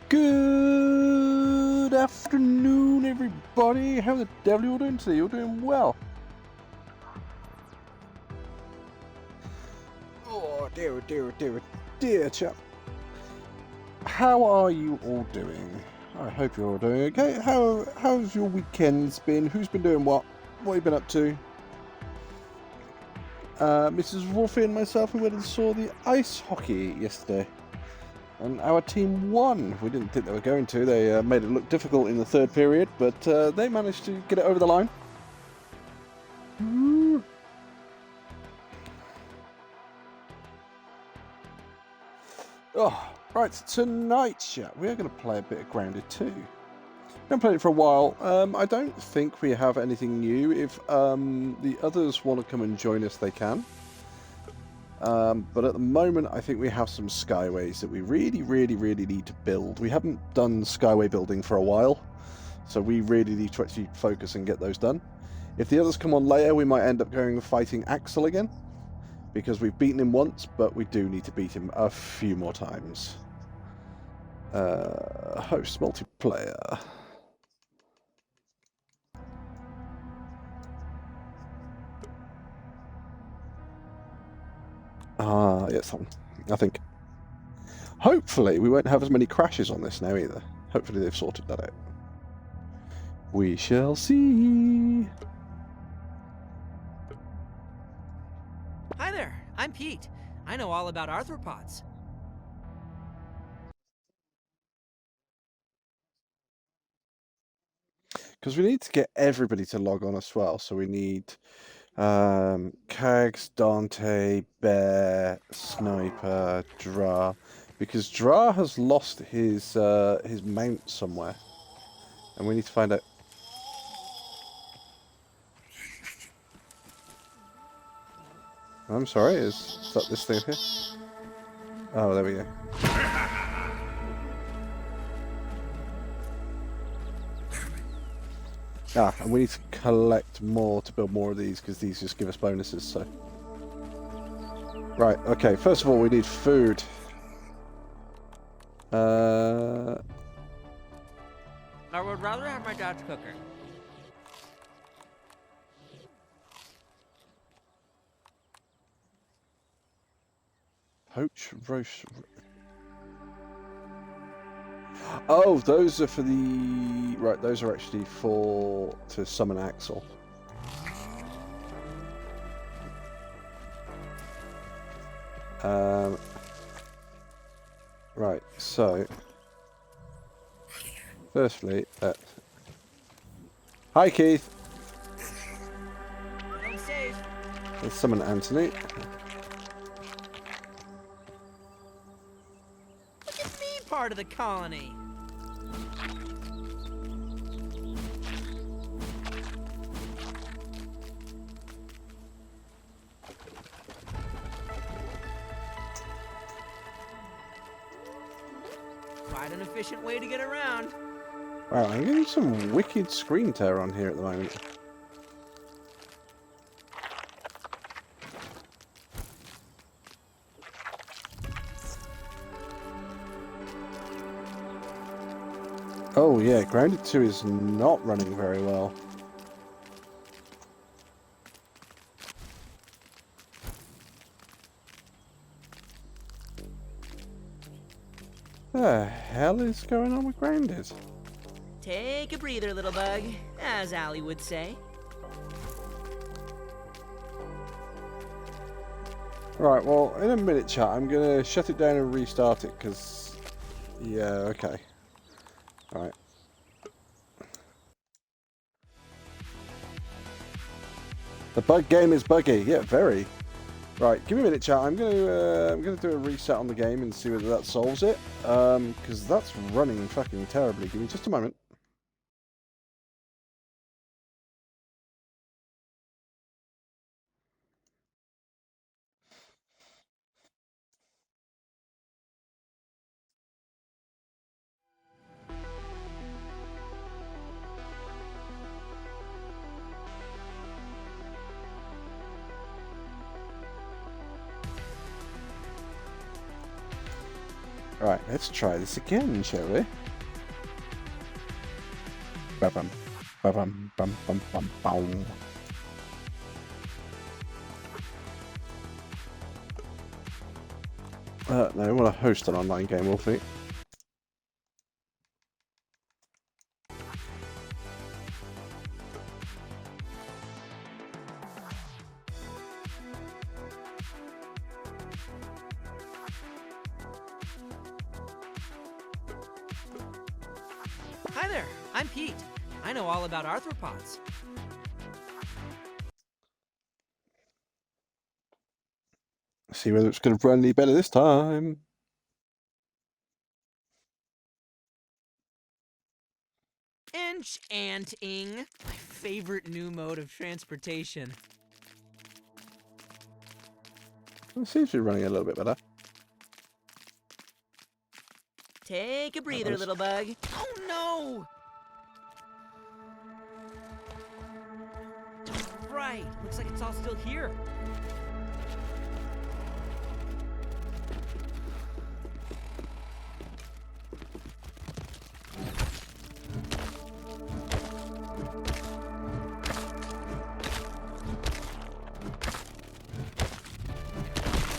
Good afternoon, everybody. How the devil are you doing today? You're doing well. Oh, dear, chap. How are you all doing? I hope you're all doing okay. How's your weekends been? Who's been doing what? What have you been up to? Mrs. Wolfie and myself, we went and saw the ice hockey yesterday. And our team won. We didn't think they were going to. They made it look difficult in the third period, but they managed to get it over the line. Oh, right, tonight, chat, we are going to play a bit of Grounded 2. I haven't played it for a while. I don't think we have anything new. If the others want to come and join us, they can. But at the moment, I think we have some skyways that we really need to build. We haven't done skyway building for a while, so we really need to actually focus and get those done. If the others come on later, we might end up going and fighting Axel again, because we've beaten him once, but we do need to beat him a few more times. Host multiplayer. Yes, I think. Hopefully, we won't have as many crashes on this now either. Hopefully, they've sorted that out. We shall see. Hi there, I'm Pete. I know all about arthropods. Because we need to get everybody to log on as well. So we need Kags, Dante, Bear, Sniper, Dra. Because Dra has lost his mount somewhere. And we need to find out. I'm sorry, is that this thing here? Oh, there we go. And we need to collect more to build more of these, because these just give us bonuses, so. Right, okay, first of all, we need food. I would rather have my dad's cooker. Poach, roast. Oh, those are for the... Right, those are actually to summon Axel. Right, so... Firstly, hi, Keith! I'm safe. Let's summon Anthony. Look at me, part of the colony. Quite an efficient way to get around. Wow, I'm getting some wicked screen tear on here at the moment. Oh yeah, Grounded 2 is not running very well. The hell is going on with Grounded? Take a breather, little bug, as Allie would say. Right, well, in a minute, chat, I'm going to shut it down and restart it, because... Yeah, okay. Alright. The bug game is buggy. Yeah, very. Right, give me a minute, chat. I'm gonna do a reset on the game and see whether that solves it. Because that's running fucking terribly. Give me just a moment. Right, let's try this again, shall we? Ba-bum, ba-bum, bum, bum, bum, bum. No, we want to host an online game, Wolfie. Hi there, I'm Pete. I know all about arthropods. See whether it's going to run any better this time. Enchanting, my favorite new mode of transportation. It seems to be running a little bit better. Take a breather, little bug. Oh no! Right, looks like it's all still here.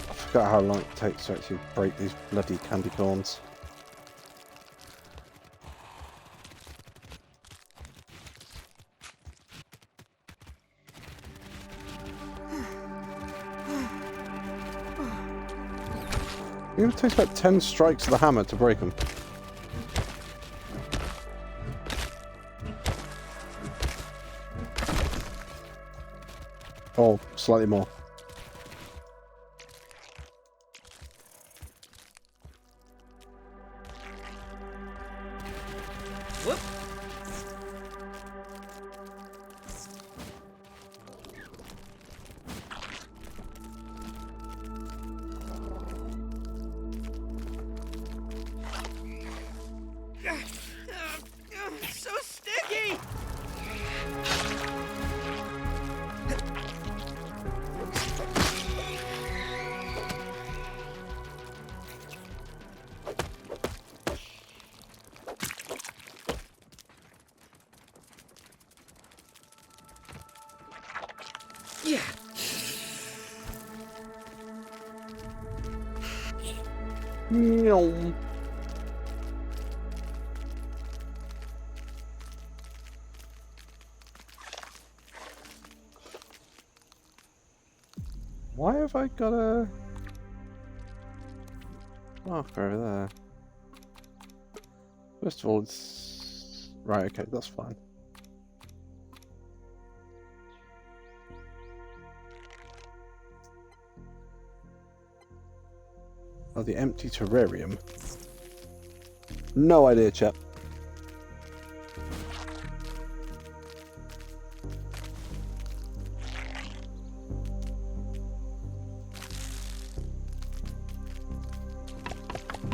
I forgot how long it takes to actually break these bloody candy corns. It takes about 10 strikes of the hammer to break them. Or slightly more. Whoop! So sticky! Yeah. Meow. Why have I got a marker over there? First of all, it's right. Okay, that's fine. Oh, the empty terrarium. No idea, chap.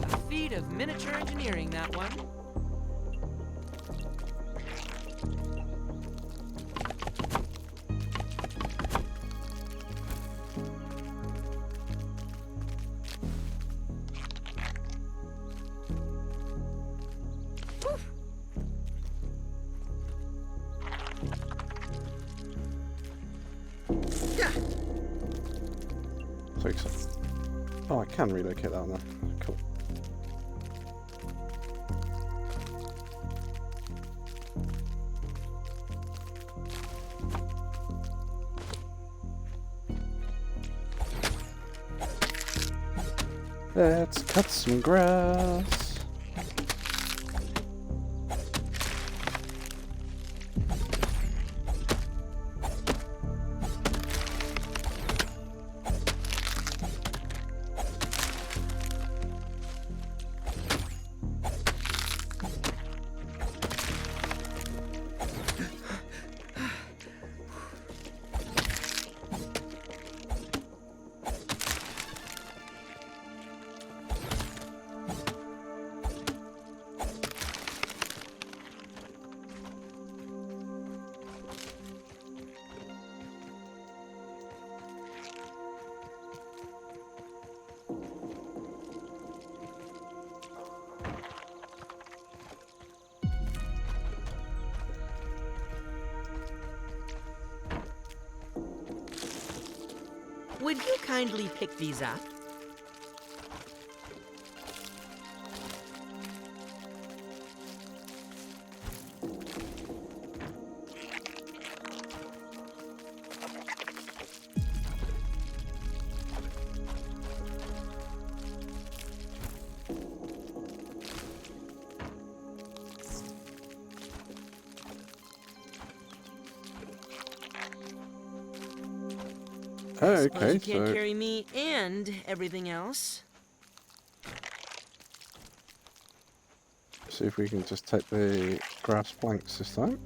A feat of miniature engineering, that one. Oh, I can relocate that one there. Cool. Let's cut some grass. Would you kindly pick these up? Oh, Suppose okay, you can't so carry me and everything else. see if we can just take the grass planks this time.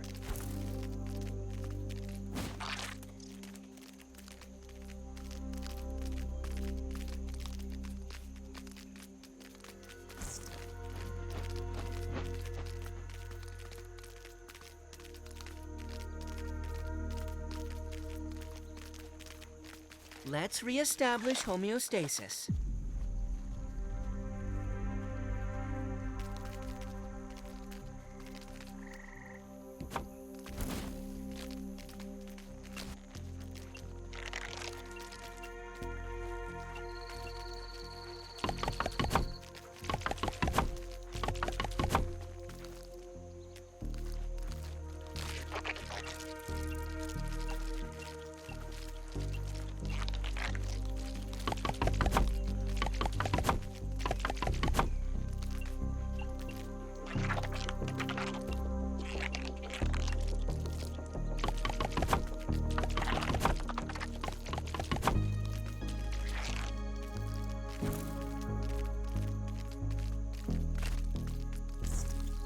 Let's re-establish homeostasis.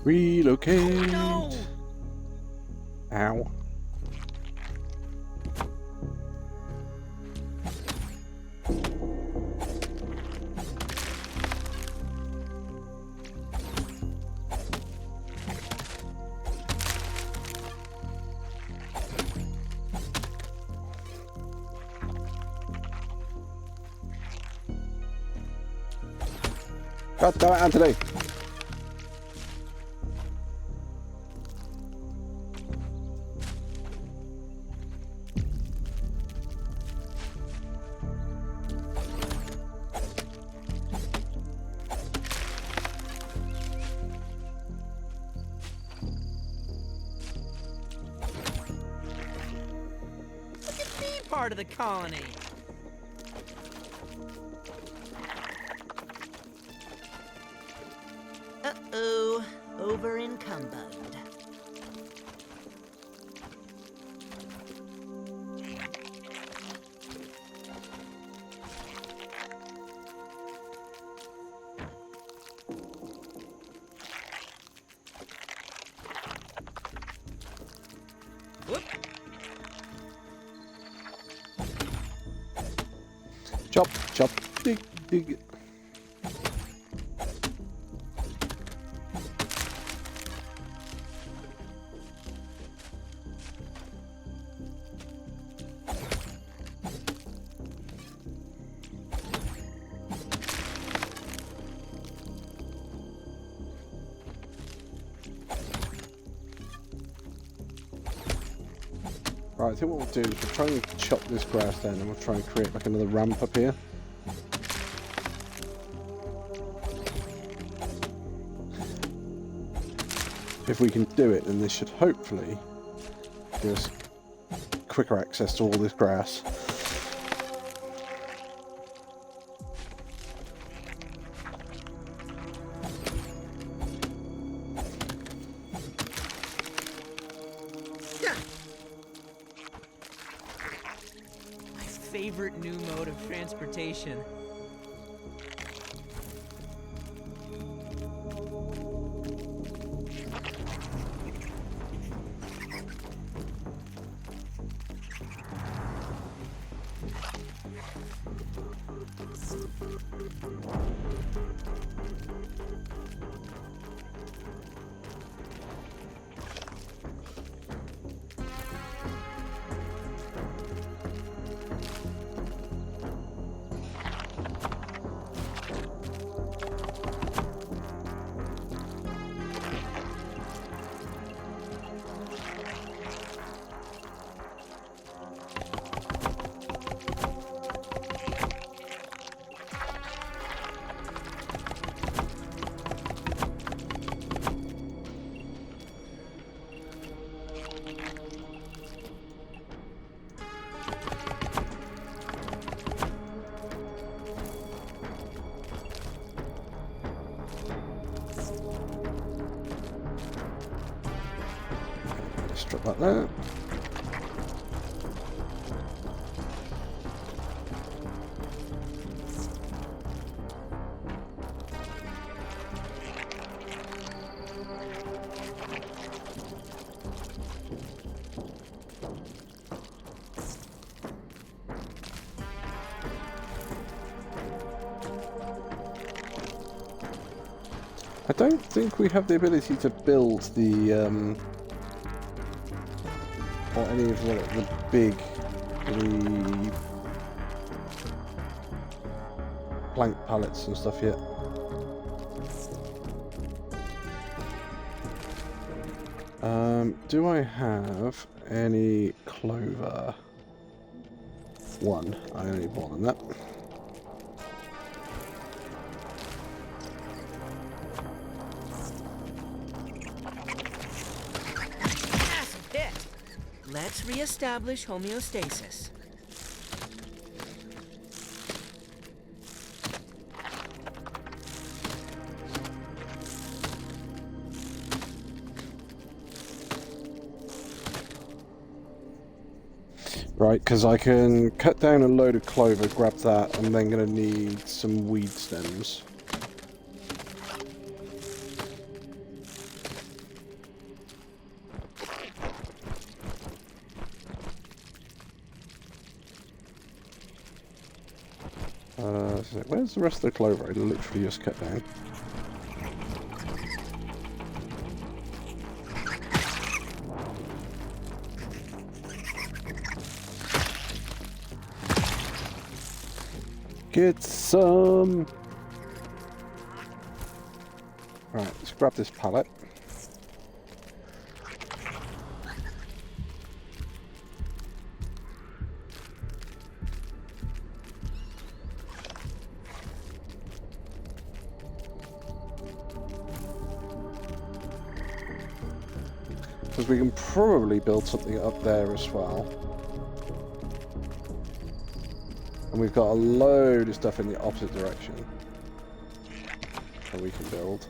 Relocate! No! Ow. God damn it, Anthony! Be part of the colony. Uh-oh, over encumbered. Whoop. Chop, chop, dig, dig. Right, I think what we'll do is we'll try and chop this grass down and we'll try and create like another ramp up here. If we can do it, then this should hopefully give us quicker access to all this grass. My favorite new mode of transportation. Drop that there. I don't think we have the ability to build the, or any of the big, the plank pallets and stuff yet. Do I have any clover? One. I need more than that. Let's re-establish homeostasis. Right, because I can cut down a load of clover, grab that, I'm then going to need some weed stems. So where's the rest of the clover I literally just cut down? Get some! Right, let's grab this pallet. Because we can probably build something up there as well. And we've got a load of stuff in the opposite direction that we can build.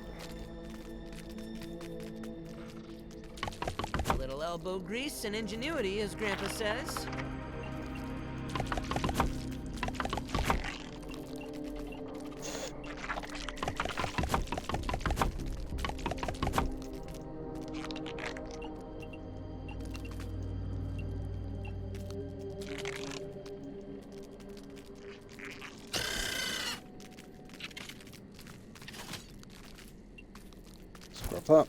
A little elbow grease and ingenuity, as Grandpa says. That.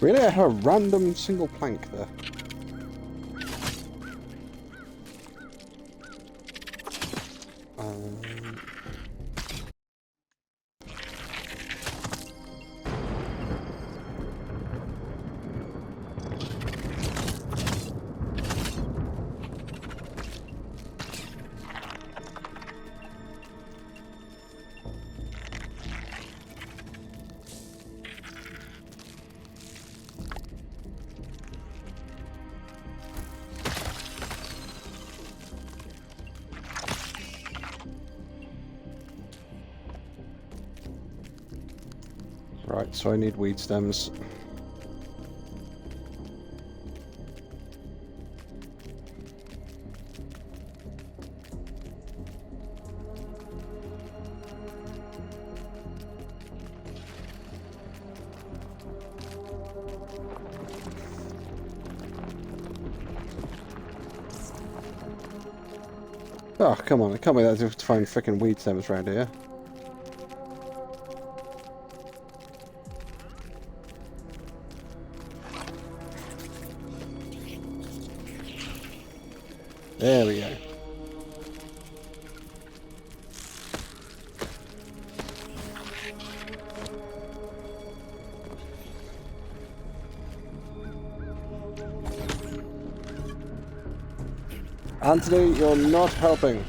Really, I have a random single plank there. Right, so I need weed stems. Oh, come on, I can't be that difficult to find frickin' weed stems around here. There we go. Anthony, you're not helping.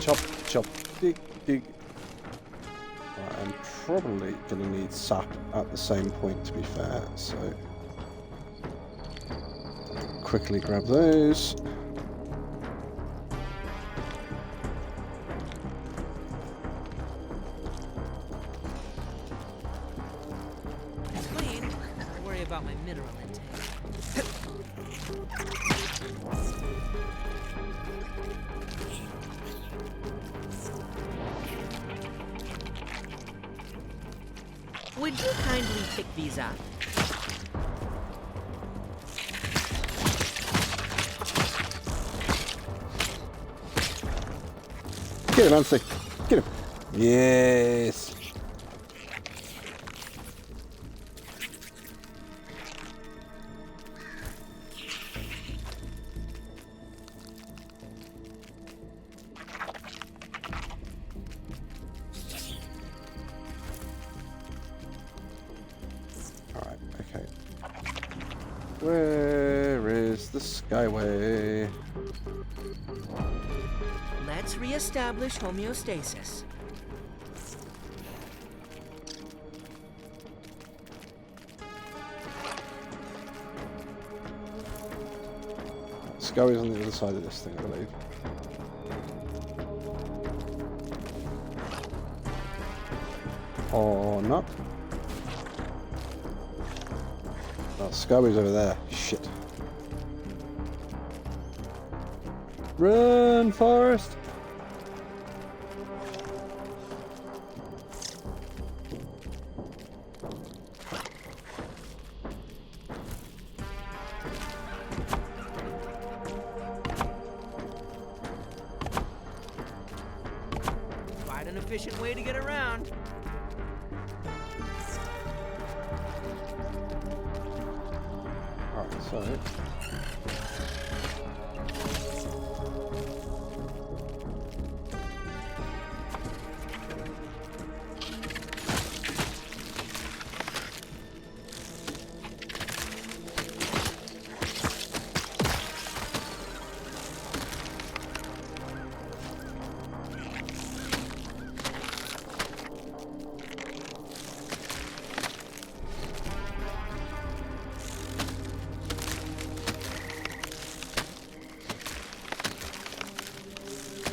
chop, chop, dig, dig. Right, I'm probably going to need sap at the same point, to be fair, so quickly grab those. It's clean. Don't worry about my mineral intake. Would you kindly pick these up? Get him, Anthony. Get him. Yes. Alright, okay. Where is the skyway? Let's re-establish homeostasis. Skyway's on the other side of this thing, I believe. Or not. Oh, Skyway's over there. Shit. Run, Forest! Quite an efficient way to get around. Alright, so...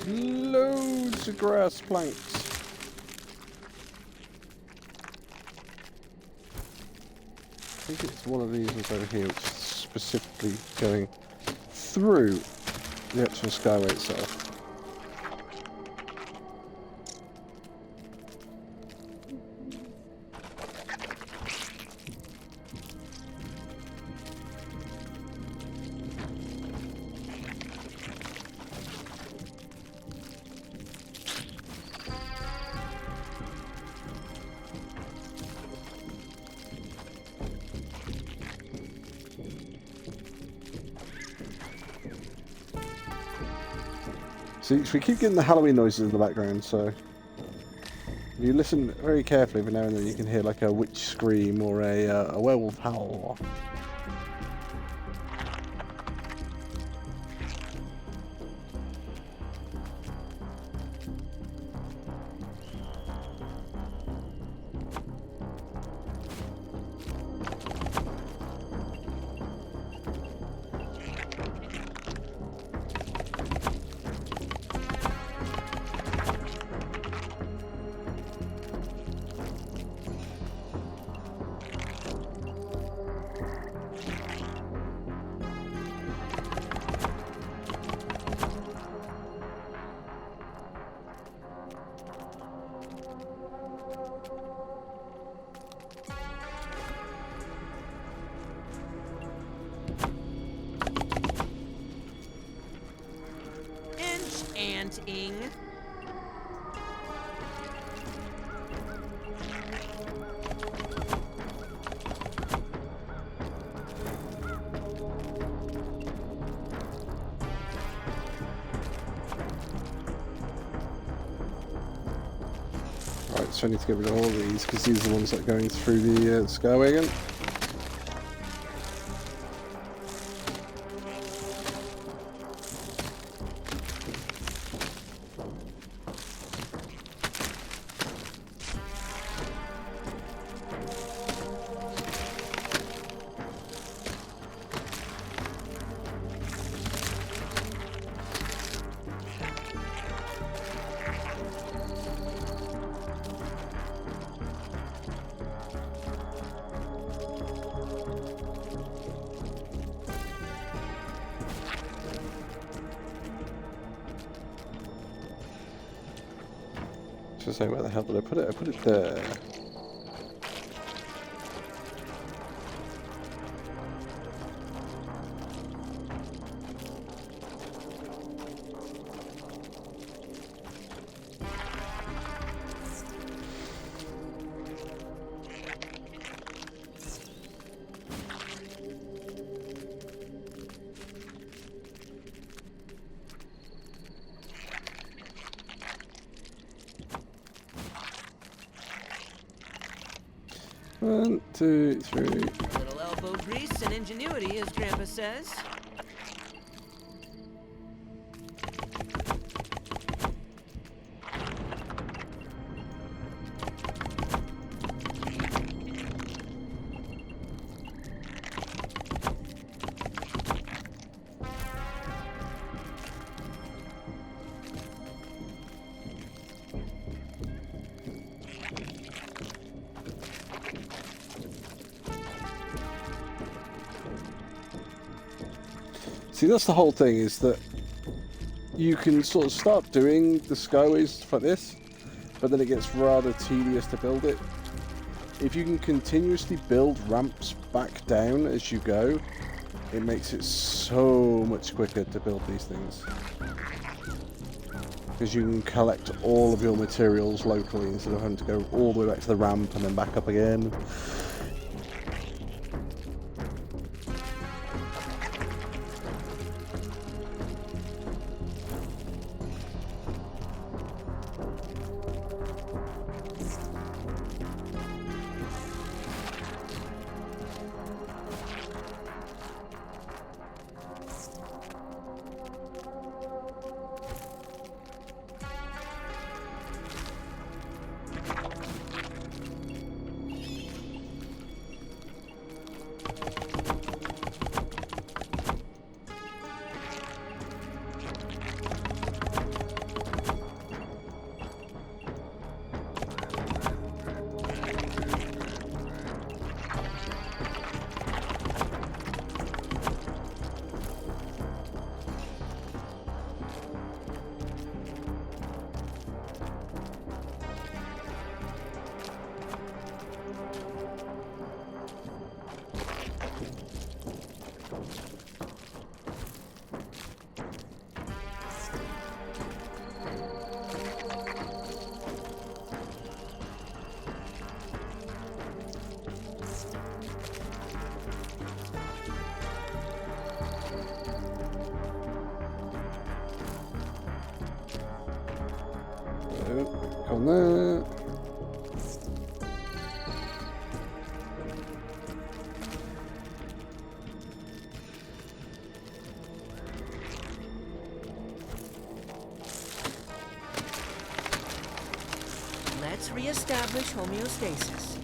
loads of grass planks. I think it's one of these ones over here, which is specifically going through the actual skyway itself. See, we keep getting the Halloween noises in the background, so if you listen very carefully every now and then you can hear like a witch scream or a werewolf howl. Ant-ing. Right, so I need to get rid of all these because these are the ones that are going through the skyway again. To say, where the hell did I put it? I put it there. One, two, three. A little elbow grease and ingenuity, as Grandpa says. See, that's the whole thing, is that you can sort of start doing the skyways like this, but then it gets rather tedious to build it. If you can continuously build ramps back down as you go, it makes it so much quicker to build these things. Because you can collect all of your materials locally instead of having to go all the way back to the ramp and then back up again. On there. Let's re-establish homeostasis.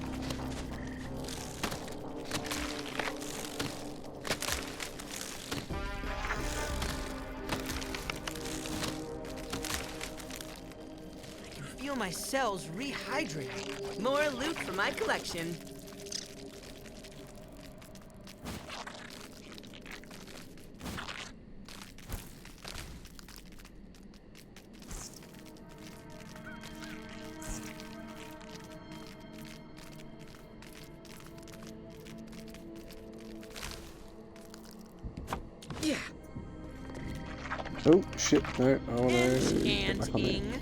Feel my cells rehydrate. More loot for my collection. Yeah. Oh shit! No, I want to get back on it. Enchanting.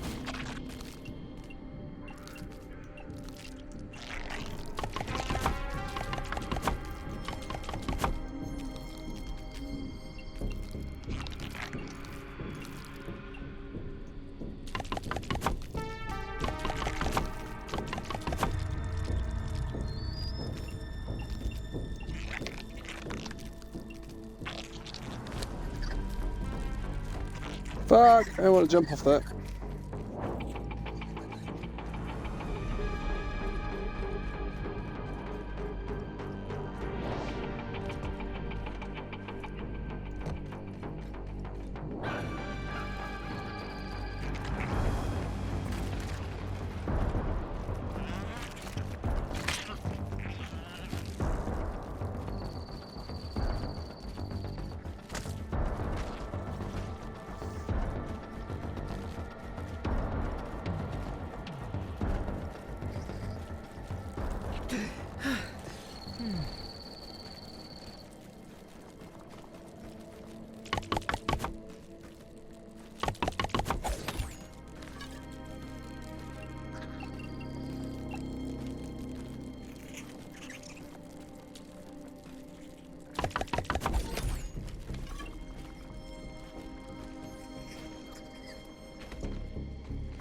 Fuck! I want to jump off that.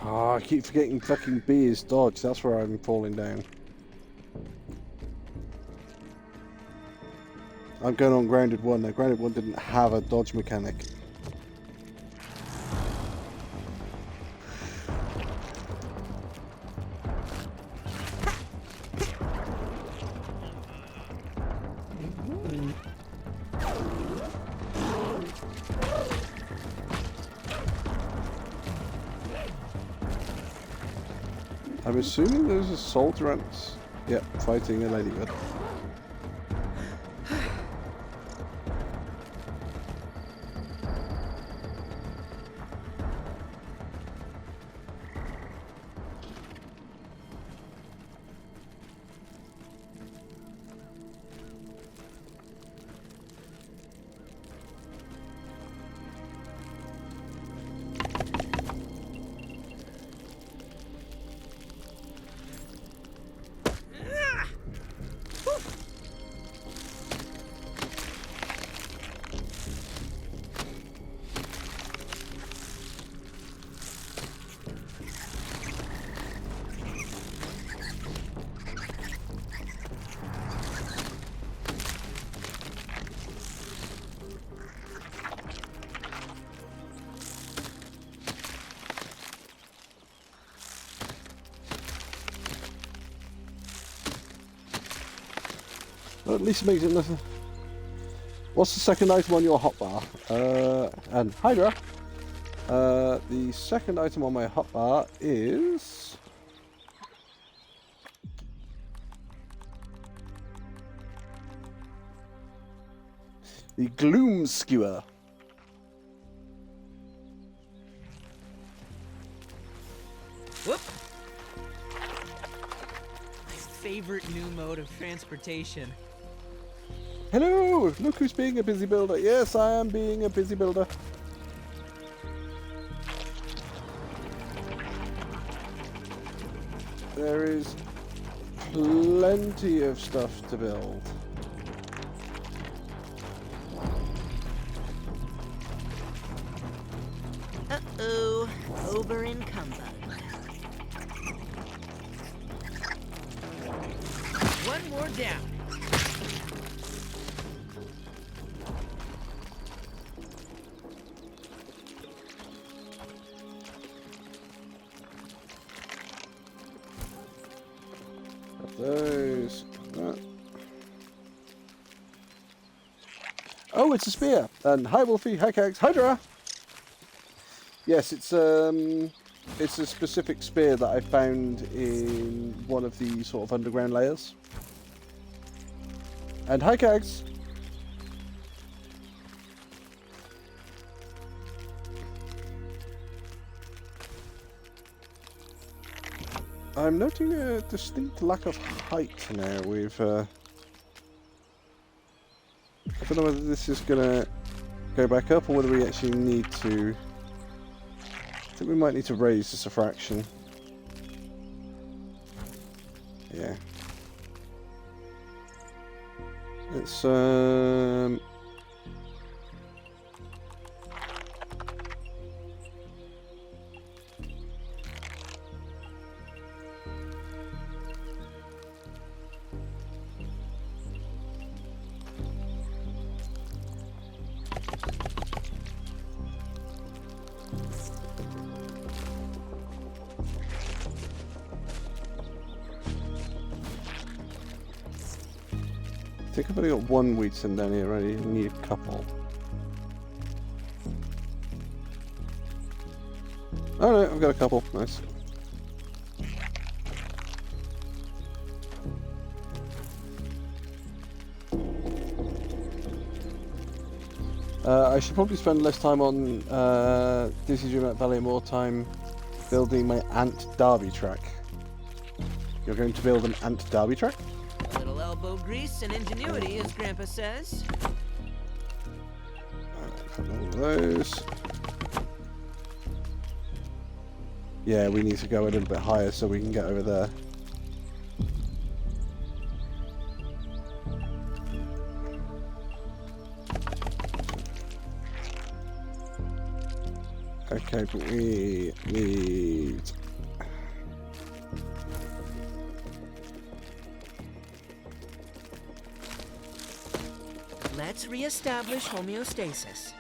Oh, I keep forgetting fucking B is dodge. That's where I'm falling down. I'm going on Grounded 1. Now, Grounded 1 didn't have a dodge mechanic. I'm assuming those are soldier ants. Yep, fighting a ladybird. Well, at least it makes it nothing. What's the second item on your hotbar? And Hydra. The second item on my hotbar is the Gloom Skewer. Whoop! My favorite new mode of transportation. Hello! Look who's being a busy builder. Yes, I am being a busy builder. There is plenty of stuff to build. Uh-oh, over encumbered. One more down. Those. Oh, it's a spear. And hi, Wolfie. Hi, Cags. Hydra. Yes, it's a specific spear that I found in one of the sort of underground layers. And hi, Cags. I'm noting a distinct lack of height now. I don't know whether this is gonna go back up or whether we actually need to. I think we might need to raise this a fraction. Yeah. It's I think I've only got one wheat tin down here already. I need a couple. Oh no, I've got a couple. Nice. I should probably spend less time on Dizzy Dreamlight Valley and more time building my ant derby track. You're going to build an ant derby track? A little elbow grease and ingenuity, as Grandpa says. All those. Yeah, we need to go a little bit higher so we can get over there. Okay, but we need... Let's reestablish homeostasis.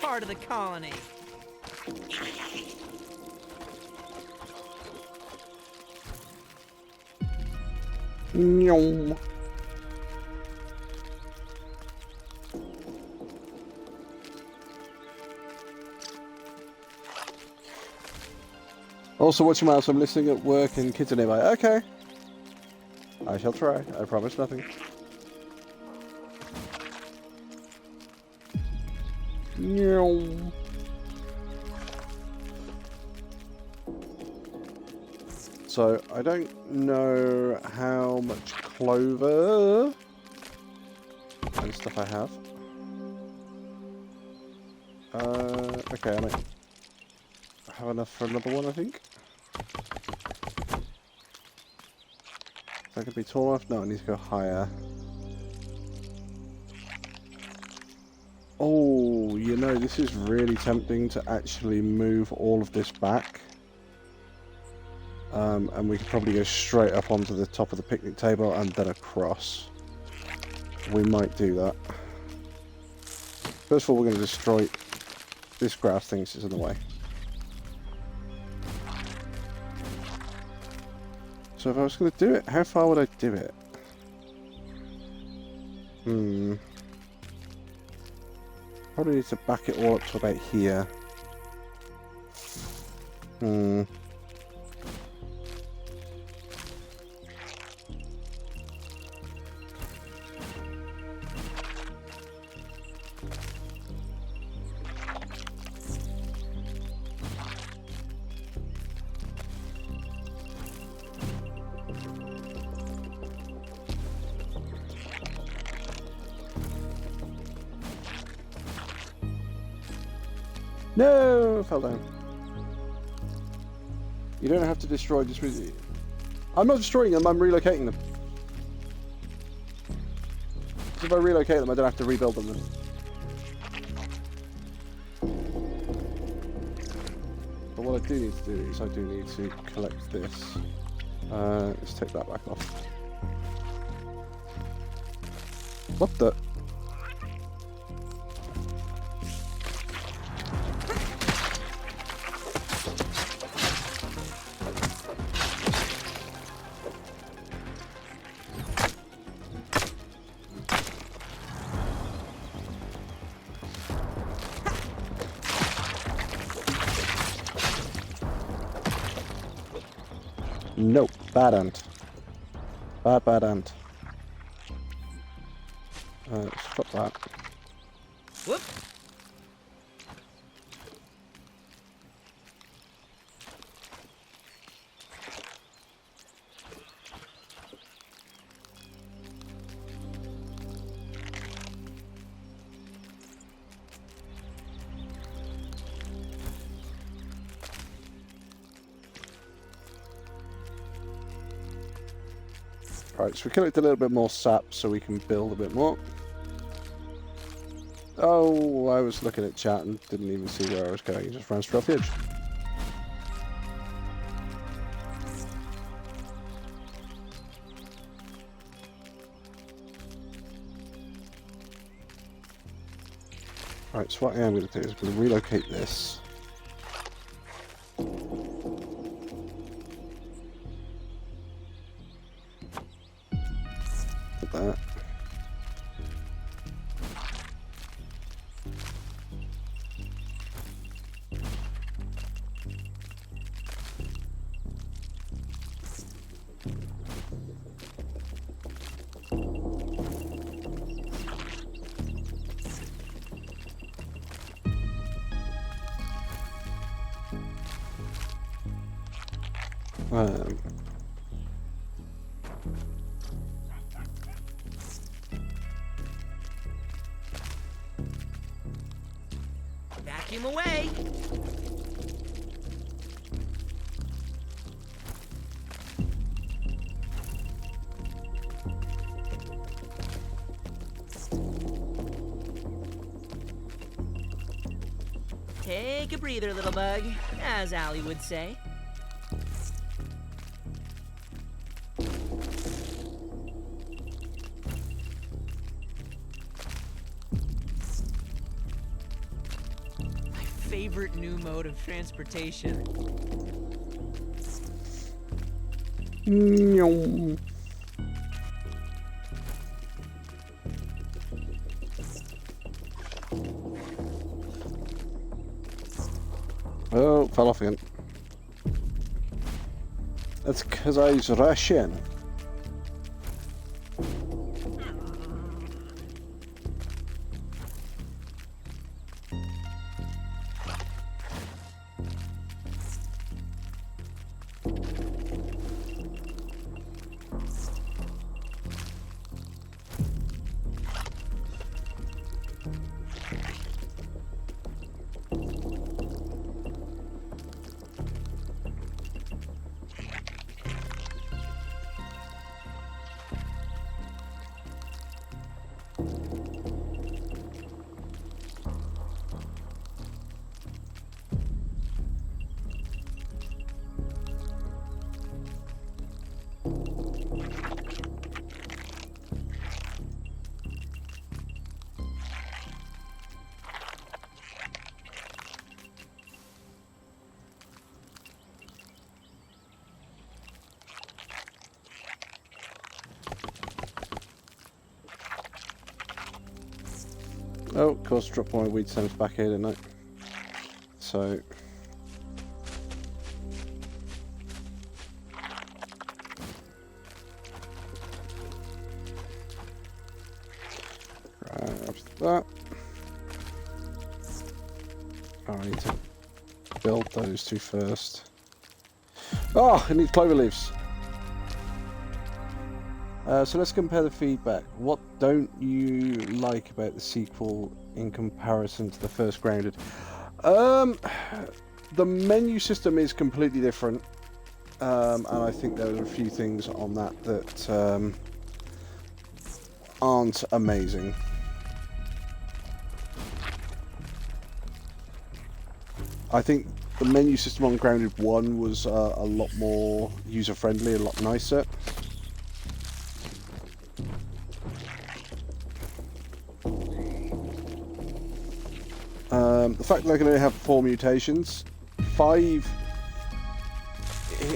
Part of the colony. Nyong. Also, watch your mouse. I'm listening at work and kids are nearby. Okay. I shall try. I promise nothing. Nyong. So, I don't know how much clover and stuff I have. Okay, I might have enough for another one, I think. Is that going to be tall enough? No, it needs to go higher. Oh, you know, this is really tempting to actually move all of this back. And we could probably go straight up onto the top of the picnic table and then across. We might do that. First of all, we're going to destroy this grass thing that's in the way. So if I was going to do it, how far would I do it? Probably need to back it all up to about here. No, I fell down. You don't have to destroy this. I'm not destroying them, I'm relocating them. So if I relocate them, I don't have to rebuild them then. But what I do need to do is I do need to collect this. Let's take that back off. What the? Nope, bad ant. Bad ant. Stop that. Whoop. Right, so we collect a little bit more sap so we can build a bit more. Oh, I was looking at chat and didn't even see where I was going. Just ran straight off the edge. Right, so what I am going to do is I'm going to relocate this. Put that. Vacuum away. Take a breather, little bug, as Allie would say. My favorite new mode of transportation. Nyong. Oh, fell off again. That's because I was rushing. Oh, of course, dropped my weed stems back here, didn't I? So... grab that. Oh, I need to build those two first. Oh, it needs clover leaves. So let's compare the feedback. What don't you like about the sequel in comparison to the first Grounded? The menu system is completely different, and I think there are a few things on that that aren't amazing. I think the menu system on Grounded 1 was a lot more user-friendly, a lot nicer. The fact that I can only have 4 mutations, 5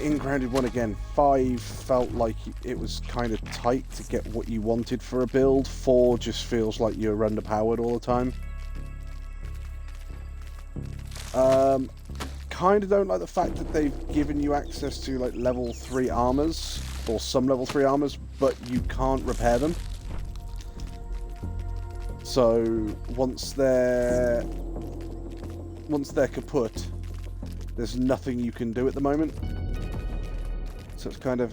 in Grounded 1 again, 5 felt like it was kind of tight to get what you wanted for a build. 4 just feels like you're underpowered all the time. Kind of don't like the fact that they've given you access to like level 3 armors, or some level 3 armors, but you can't repair them. So once they're kaput, there's nothing you can do at the moment. So it's kind of...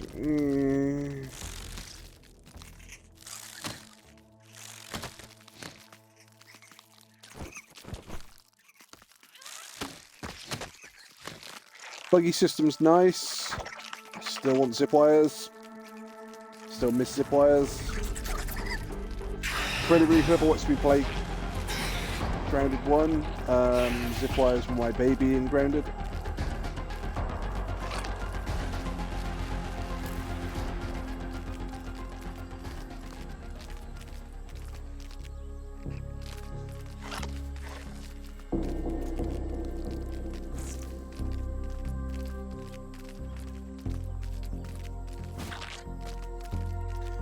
Buggy system's nice. Still want zip wires. Still miss zip wires. For anybody who ever watched me play Grounded 1, zip wires were my baby in Grounded.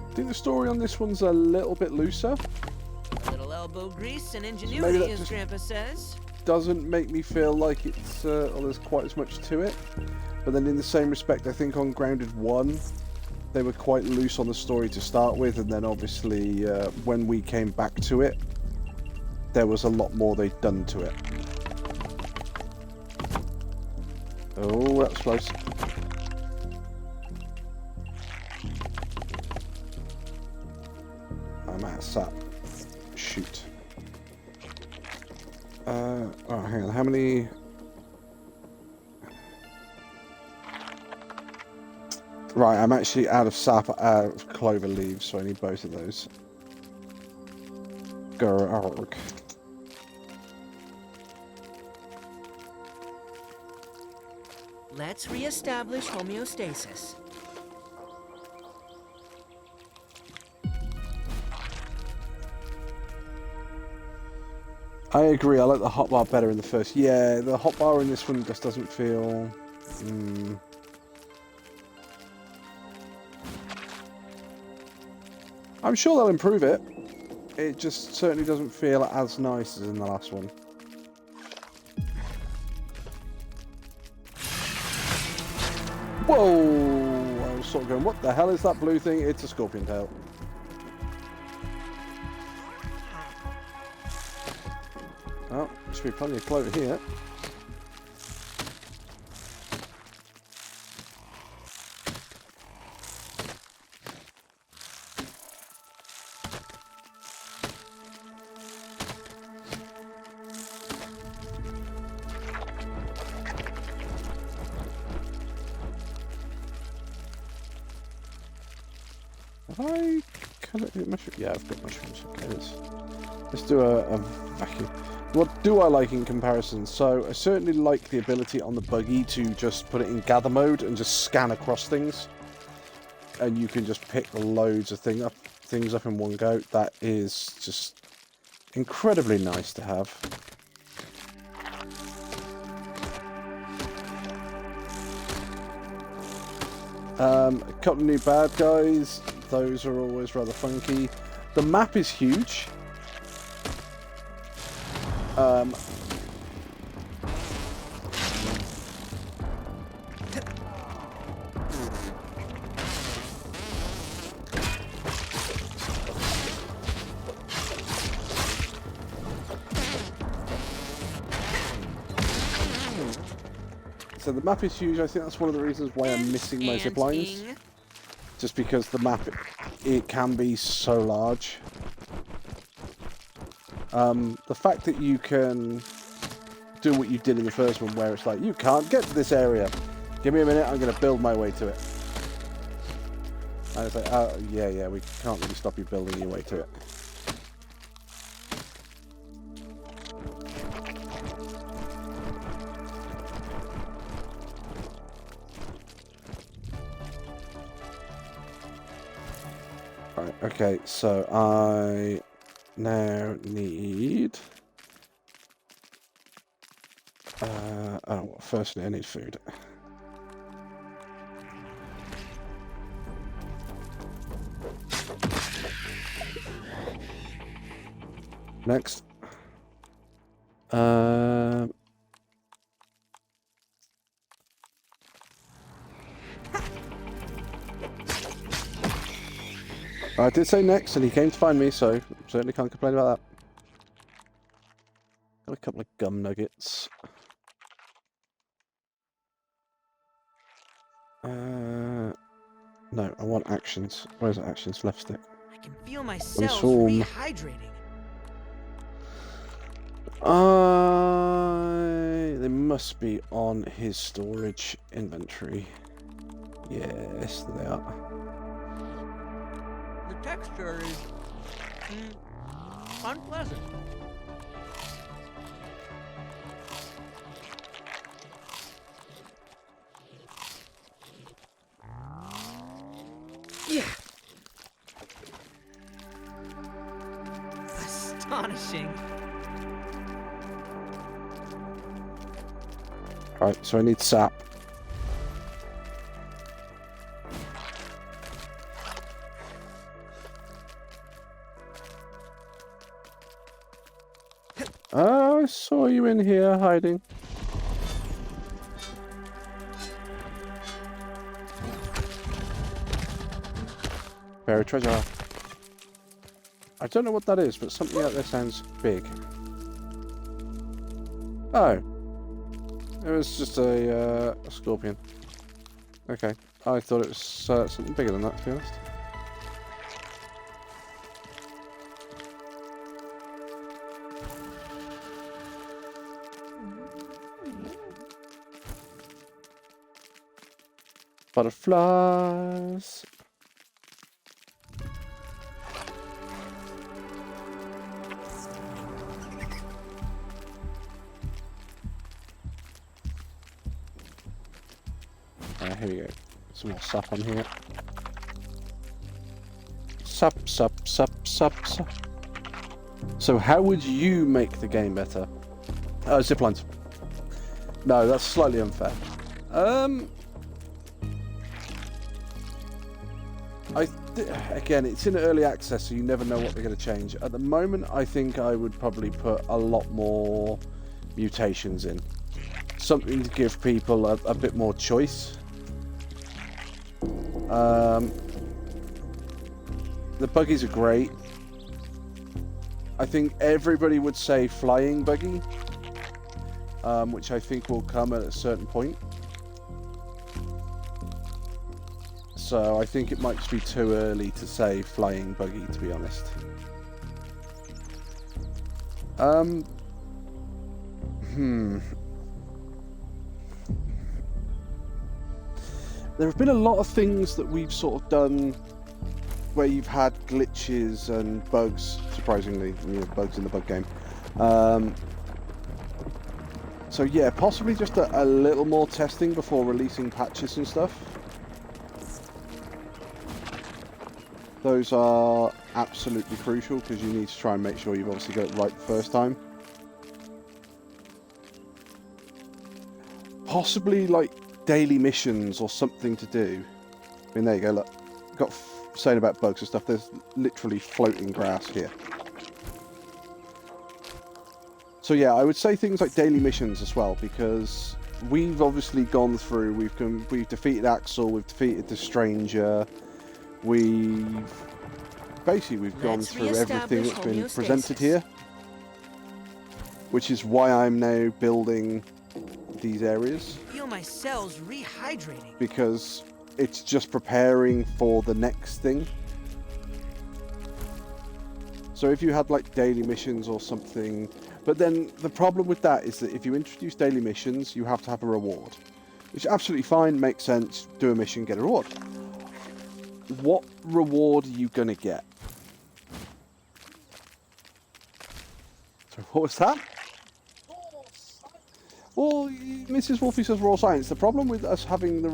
I think the story on this one's a little bit looser. A little elbow grease and maybe ingenuity, that as just Grandpa says. doesn't make me feel like it's or there's quite as much to it. But then in the same respect, I think on Grounded 1, they were quite loose on the story to start with, and then obviously when we came back to it, there was a lot more they'd done to it. Oh, that was close. I'm out of sap. Shoot. Oh, hang on. How many? Right, I'm actually out of sap, out of clover leaves, so I need both of those. Grrrk. Let's re-establish homeostasis. I agree. I like the hotbar better in the first. Yeah, the hotbar in this one just doesn't feel. I'm sure they'll improve it. It just certainly doesn't feel as nice as in the last one. Whoa! I was sort of going, what the hell is that blue thing? It's a scorpion tail. Oh, should be plenty of clover here. Have I collected mushrooms? Yeah, I've got mushrooms. Okay, let's do a vacuum. What do I like in comparison? So I certainly like the ability on the buggy to just put it in gather mode and just scan across things, and you can just pick loads of things up in one go. That is just incredibly nice to have. A couple of new bad guys. Those are always rather funky. The map is huge. So the map is huge. I think that's one of the reasons why I'm missing my zip lines. Just because the map, it can be so large. The fact that you can do what you did in the first one, where it's like, you can't get to this area. Give me a minute, I'm going to build my way to it. And it's like, oh, yeah, we can't really stop you building your way to it. Right, okay, so I now need... firstly I need food. Next. I did say next, and he came to find me, so certainly can't complain about that. Got a couple of gum nuggets. No, I want actions. Where's actions? Left stick. I can feel my cells Consume. rehydrating. They must be on his storage inventory. Yes, they are. The texture is unpleasant. Yeah. Astonishing. Right, so I need sap. Oh, I saw you in here hiding. Buried treasure. I don't know what that is, but something out there sounds big. Oh. It was just a scorpion. Okay. I thought it was something bigger than that, to be honest. Butterflies. Here we go. Some more sap on here. Sup. So how would you make the game better? Ziplines. No, that's slightly unfair. Again, it's in early access, so you never know what they're going to change. At the moment, I think I would probably put a lot more mutations in. Something to give people a bit more choice. The buggies are great. I think everybody would say flying buggy, which I think will come at a certain point. So I think it might just be too early to say flying buggy, to be honest. There have been a lot of things that we've sort of done where you've had glitches and bugs, surprisingly, bugs in the bug game. So yeah, possibly just a little more testing before releasing patches and stuff. Those are absolutely crucial because you need to try and make sure you've obviously got it right the first time. Possibly like daily missions or something to do. I mean, there you go, look. Got saying about bugs and stuff, there's literally floating grass here. So yeah, I would say things like daily missions as well, because we've obviously gone through, we've defeated Axel, we've defeated the Stranger, we've gone through everything that's been presented here, which is why I'm now building these areas. Feel my cells rehydrating. Because it's just preparing for the next thing. So if you had like daily missions or something, but then the problem with that is that if you introduce daily missions, you have to have a reward, which is absolutely fine, makes sense, do a mission, get a reward. What reward are you gonna get? So what was that? Well, Mrs. Wolfie says raw science. The problem with us having the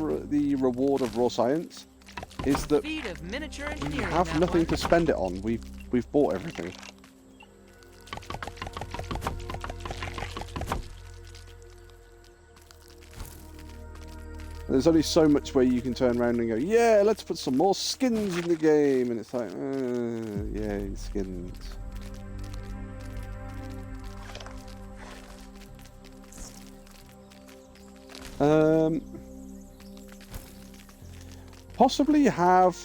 reward of raw science is that we have nothing to spend it on. We've bought everything. There's only so much where you can turn around and go, yeah, let's put some more skins in the game, and it's like, yeah, skins. Possibly have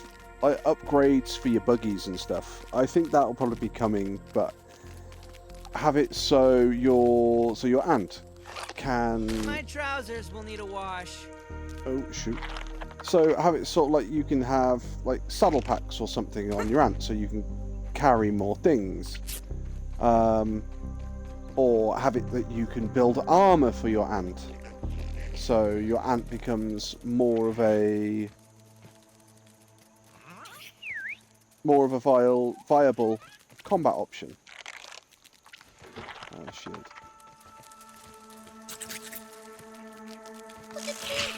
like upgrades for your buggies and stuff. I think that will probably be coming, but have it so your ant can. My trousers will need a wash. Oh shoot! So have it sort of like you can have like saddle packs or something on your ant, so you can carry more things. Or have it that you can build armor for your ant. So your ant becomes more of a viable combat option. Oh shit.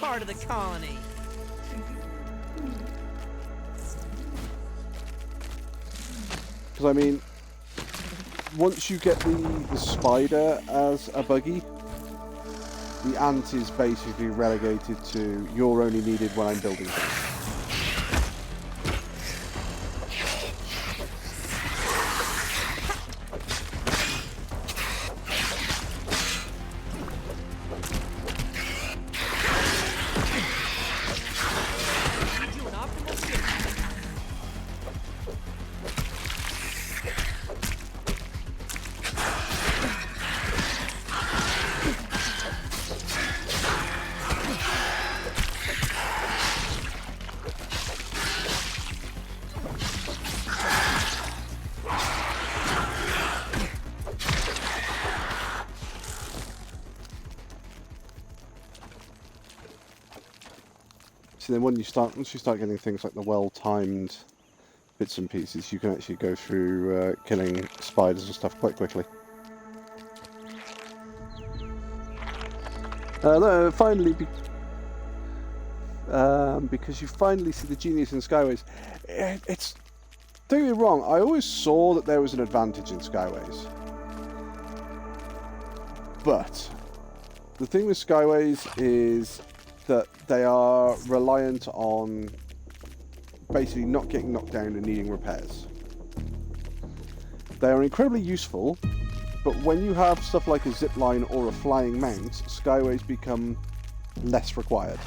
Part of the colony. Because I mean, once you get the spider as a buggy, the ant is basically relegated to you're only needed when I'm building things. So then once you start getting things like the well-timed bits and pieces, you can actually go through killing spiders and stuff quite quickly. because you finally see the genius in Skyways. It's don't get me wrong. I always saw that there was an advantage in Skyways, but the thing with Skyways is that they are reliant on basically not getting knocked down and needing repairs. They are incredibly useful, but when you have stuff like a zipline or a flying mount, Skyways become less required.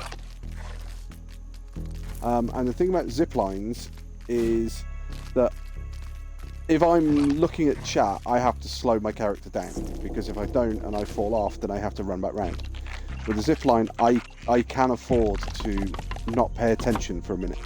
And the thing about ziplines is that if I'm looking at chat, I have to slow my character down, because if I don't and I fall off, then I have to run back round. With a zipline, I can afford to not pay attention for a minute.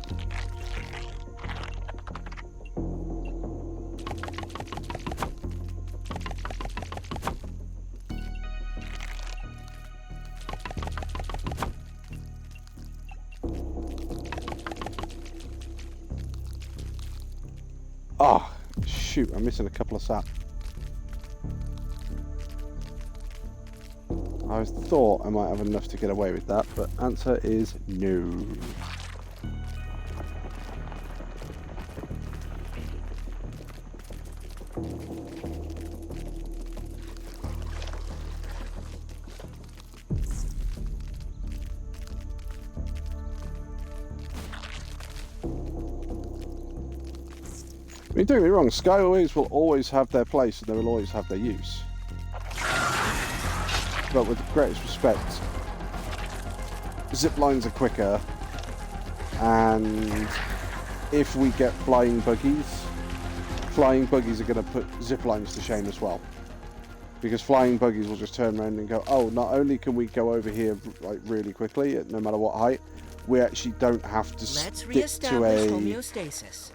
Oh, shoot, I'm missing a couple of sap. I thought I might have enough to get away with that, but answer is no. I mean, don't get me wrong, skyways will always have their place and they will always have their use. But with the greatest respect, zip lines are quicker, and if we get flying buggies are going to put zip lines to shame as well. Because flying buggies will just turn around and go, oh, not only can we go over here like really quickly at no matter what height, we actually don't have to Let's stick reestablish homeostasis.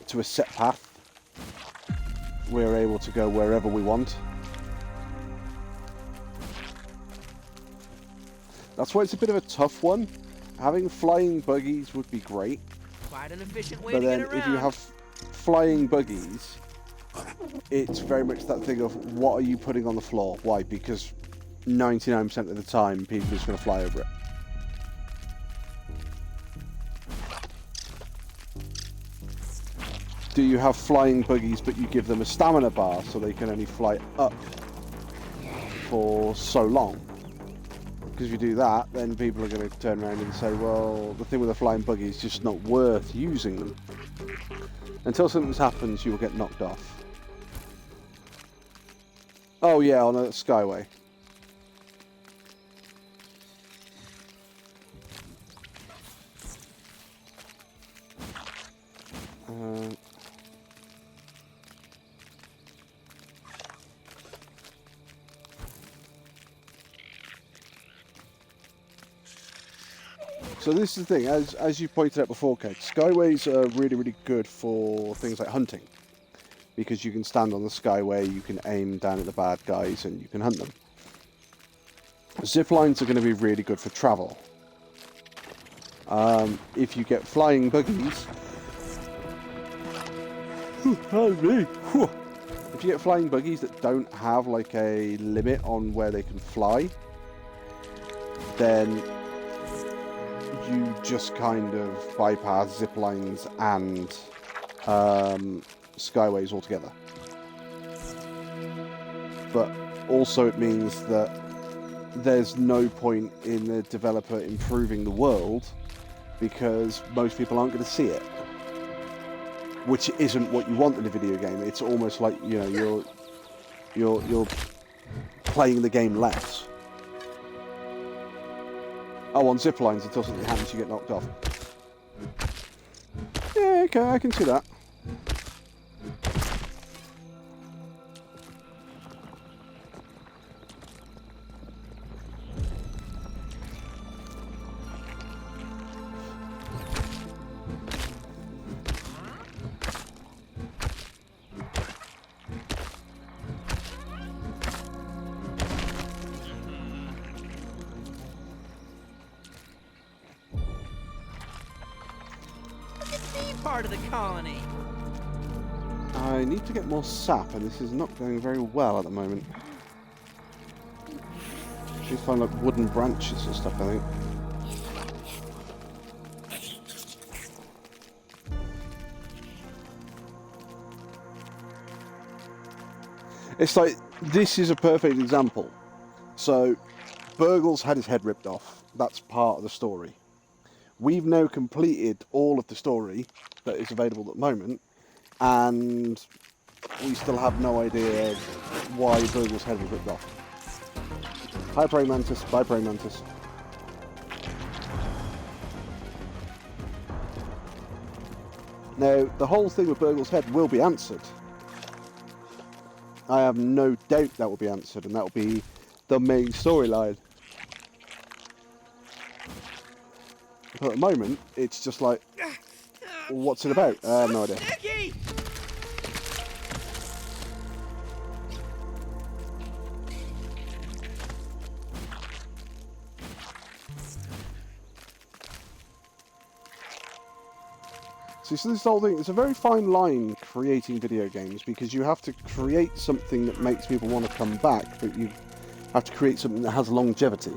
to a set path. We're able to go wherever we want. That's why it's a bit of a tough one. Having flying buggies would be great. Quite an efficient way But to then get around. if you have flying buggies, it's very much that thing of what are you putting on the floor? Why? Because 99% of the time people are just going to fly over it. Do you have flying buggies but you give them a stamina bar so they can only fly up for so long? Because if you do that, then people are going to turn around and say, well, the thing with a flying buggy is just not worth using them. Until something happens, you will get knocked off. Oh yeah, on a skyway. So this is the thing, as you pointed out before, Kate, skyways are really, really good for things like hunting. Because you can stand on the skyway, you can aim down at the bad guys, and you can hunt them. Zip lines are going to be really good for travel. If you get flying buggies... If you get flying buggies that don't have like a limit on where they can fly, then you just kind of bypass zip lines and skyways altogether. But also it means that there's no point in the developer improving the world because most people aren't going to see it, which isn't what you want in a video game. It's almost like, you know, you're playing the game less. Oh, on zip lines, until something happens, you get knocked off. Yeah, okay, I can see that. Part of the colony. I need to get more sap, and this is not going very well at the moment. I should find like wooden branches and stuff, I think. It's like, this is a perfect example. So, Burgle's had his head ripped off. That's part of the story. We've now completed all of the story that is available at the moment, and we still have no idea why Burgle's head was ripped off. Hi, praying mantis. Bye, praying mantis. Now, the whole thing with Burgle's head will be answered. I have no doubt that will be answered, and that will be the main storyline. But at the moment, it's just like, what's it about? I have no idea. Sticky! See, so this whole thing, it's a very fine line creating video games, because you have to create something that makes people want to come back, but you have to create something that has longevity.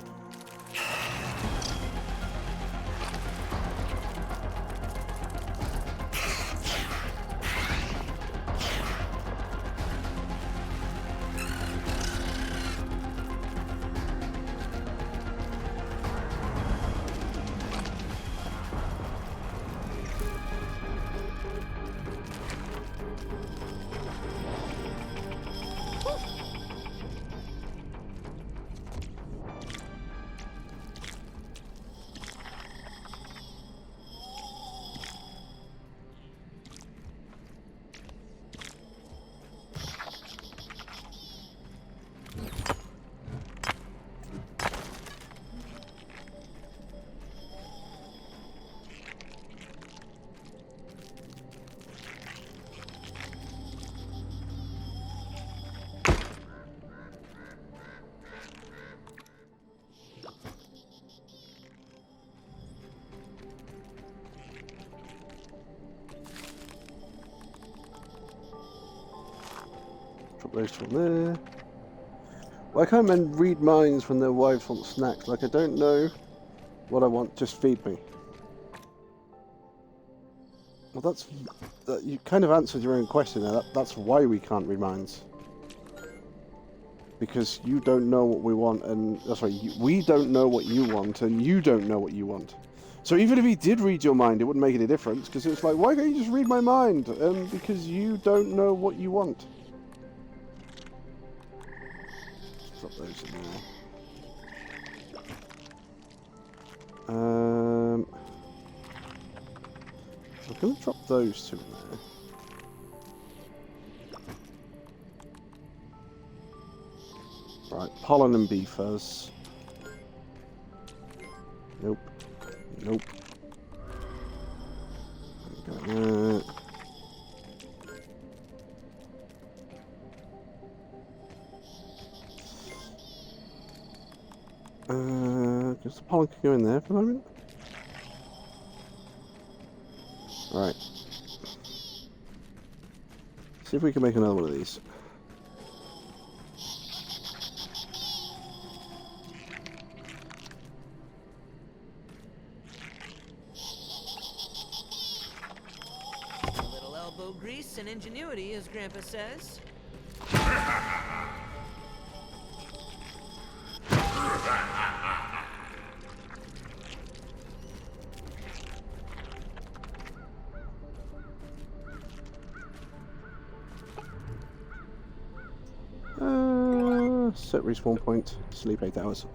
Drop those from there. Why can't men read minds when their wives want snacks? Like, I don't know what I want, just feed me. Well, you kind of answered your own question there. That's why we can't read minds. Because you don't know what we want, and we don't know what you want, and you don't know what you want. So even if he did read your mind, it wouldn't make any difference, because it's like, why can't you just read my mind? Because you don't know what you want. Drop those in there. I'm going to drop those two in there. Right, pollen and bee fuzz. Nope. Nope. Got that. Does the pollen go in there for a moment? Alright. See if we can make another one of these. A little elbow grease and ingenuity, as Grandpa says. Set respawn point, sleep 8 hours.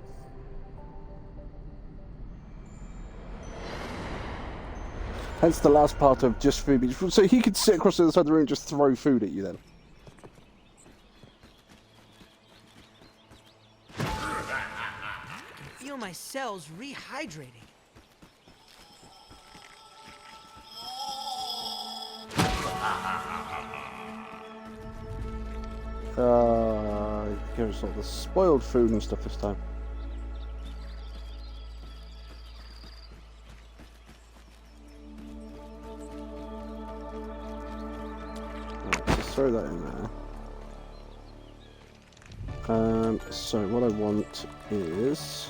Hence the last part of just food. So he could sit across the other side of the room and just throw food at you then. I feel my cells rehydrating. Give us all the spoiled food and stuff this time. Right, just throw that in there. So what I want is...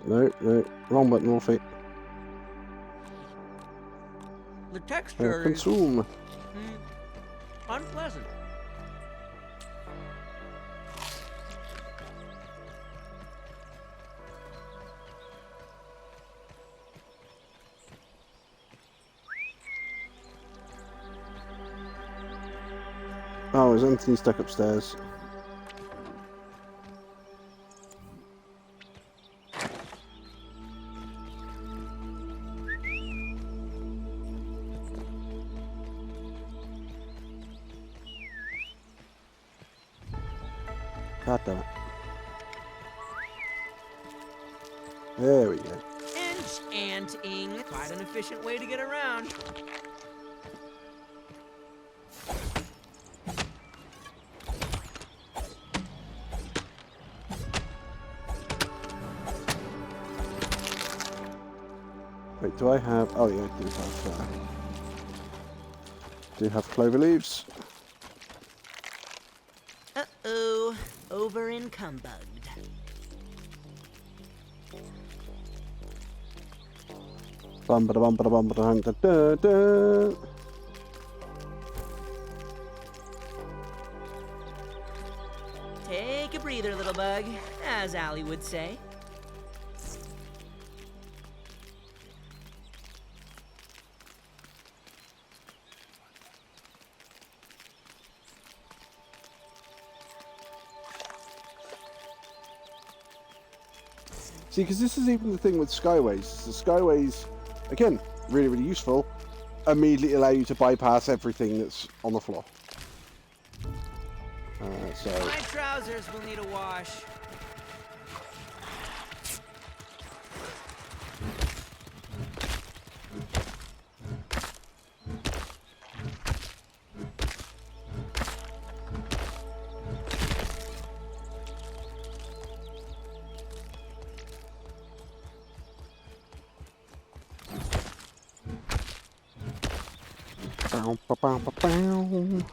no. Wrong button, Wolfie. The texture is Consume. unpleasant. Oh, is Anthony stuck upstairs? God damn it. There we go. Enchanting. Quite an efficient way to get around. Wait, do I have... Oh yeah, I do have clover leaves. Uh-oh. Over and cumbugged. Bum ba da bum ba da bum ba da da da da. Take a breather, little bug, as Allie would say. See, because this is even the thing with skyways. The skyways, again, really, really useful. Immediately allow you to bypass everything that's on the floor. So My trousers will need a wash. bow, bow, bow, bow, bow.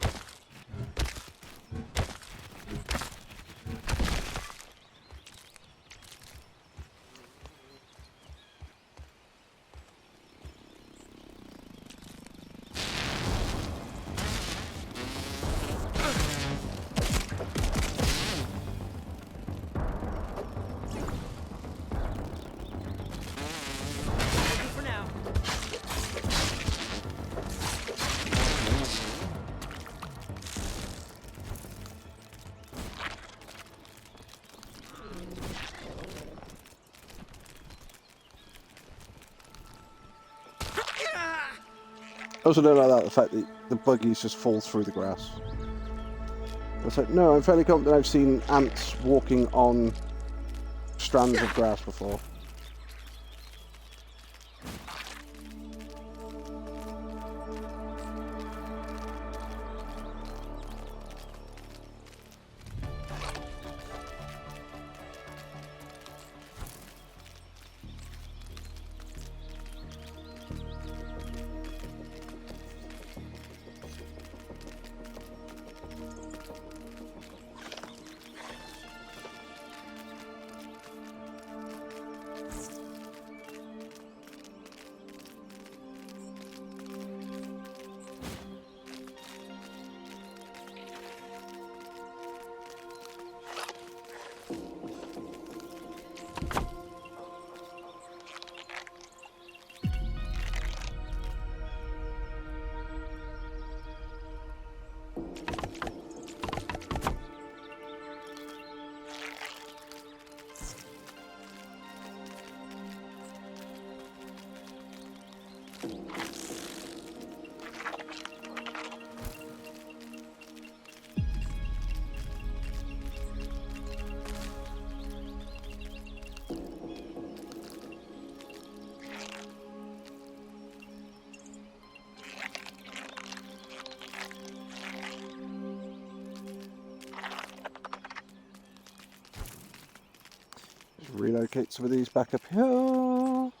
For now. I also don't like that, the fact that the buggies just fall through the grass. It's like, no, I'm fairly confident I've seen ants walking on strands of grass before. Relocate some of these back up here.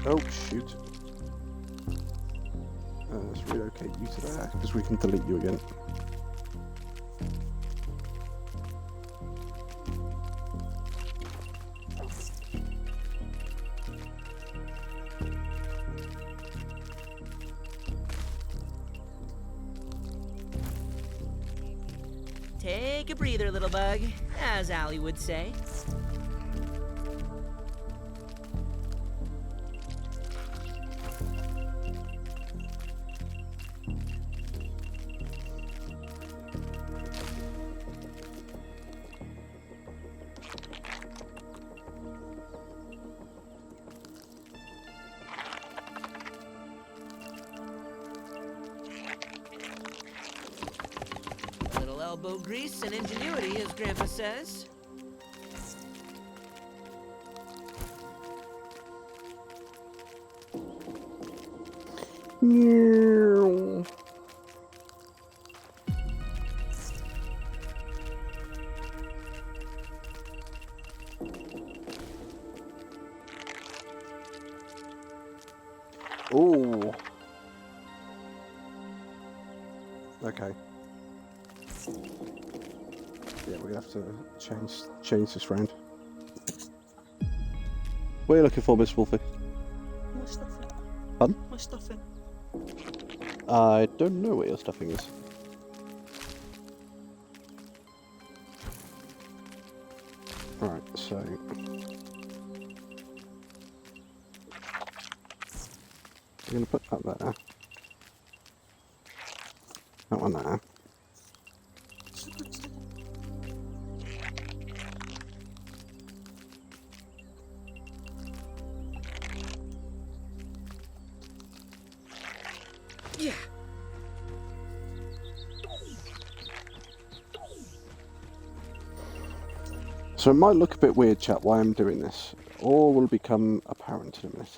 Oh, shoot. Let's relocate you to there, because we can delete you again. Take a breather, little bug, as Allie would say. Little elbow grease and ingenuity, as Grandpa says. Oh. Okay. Yeah, we're gonna have to change this round. What are you looking for, Miss Wolfie? My stuffing. Pardon? My stuffing. I don't know what your stuffing is. Alright, so... we're going to put that there. That one there. Yeah. So it might look a bit weird, chat, why I'm doing this. All will become apparent in a minute.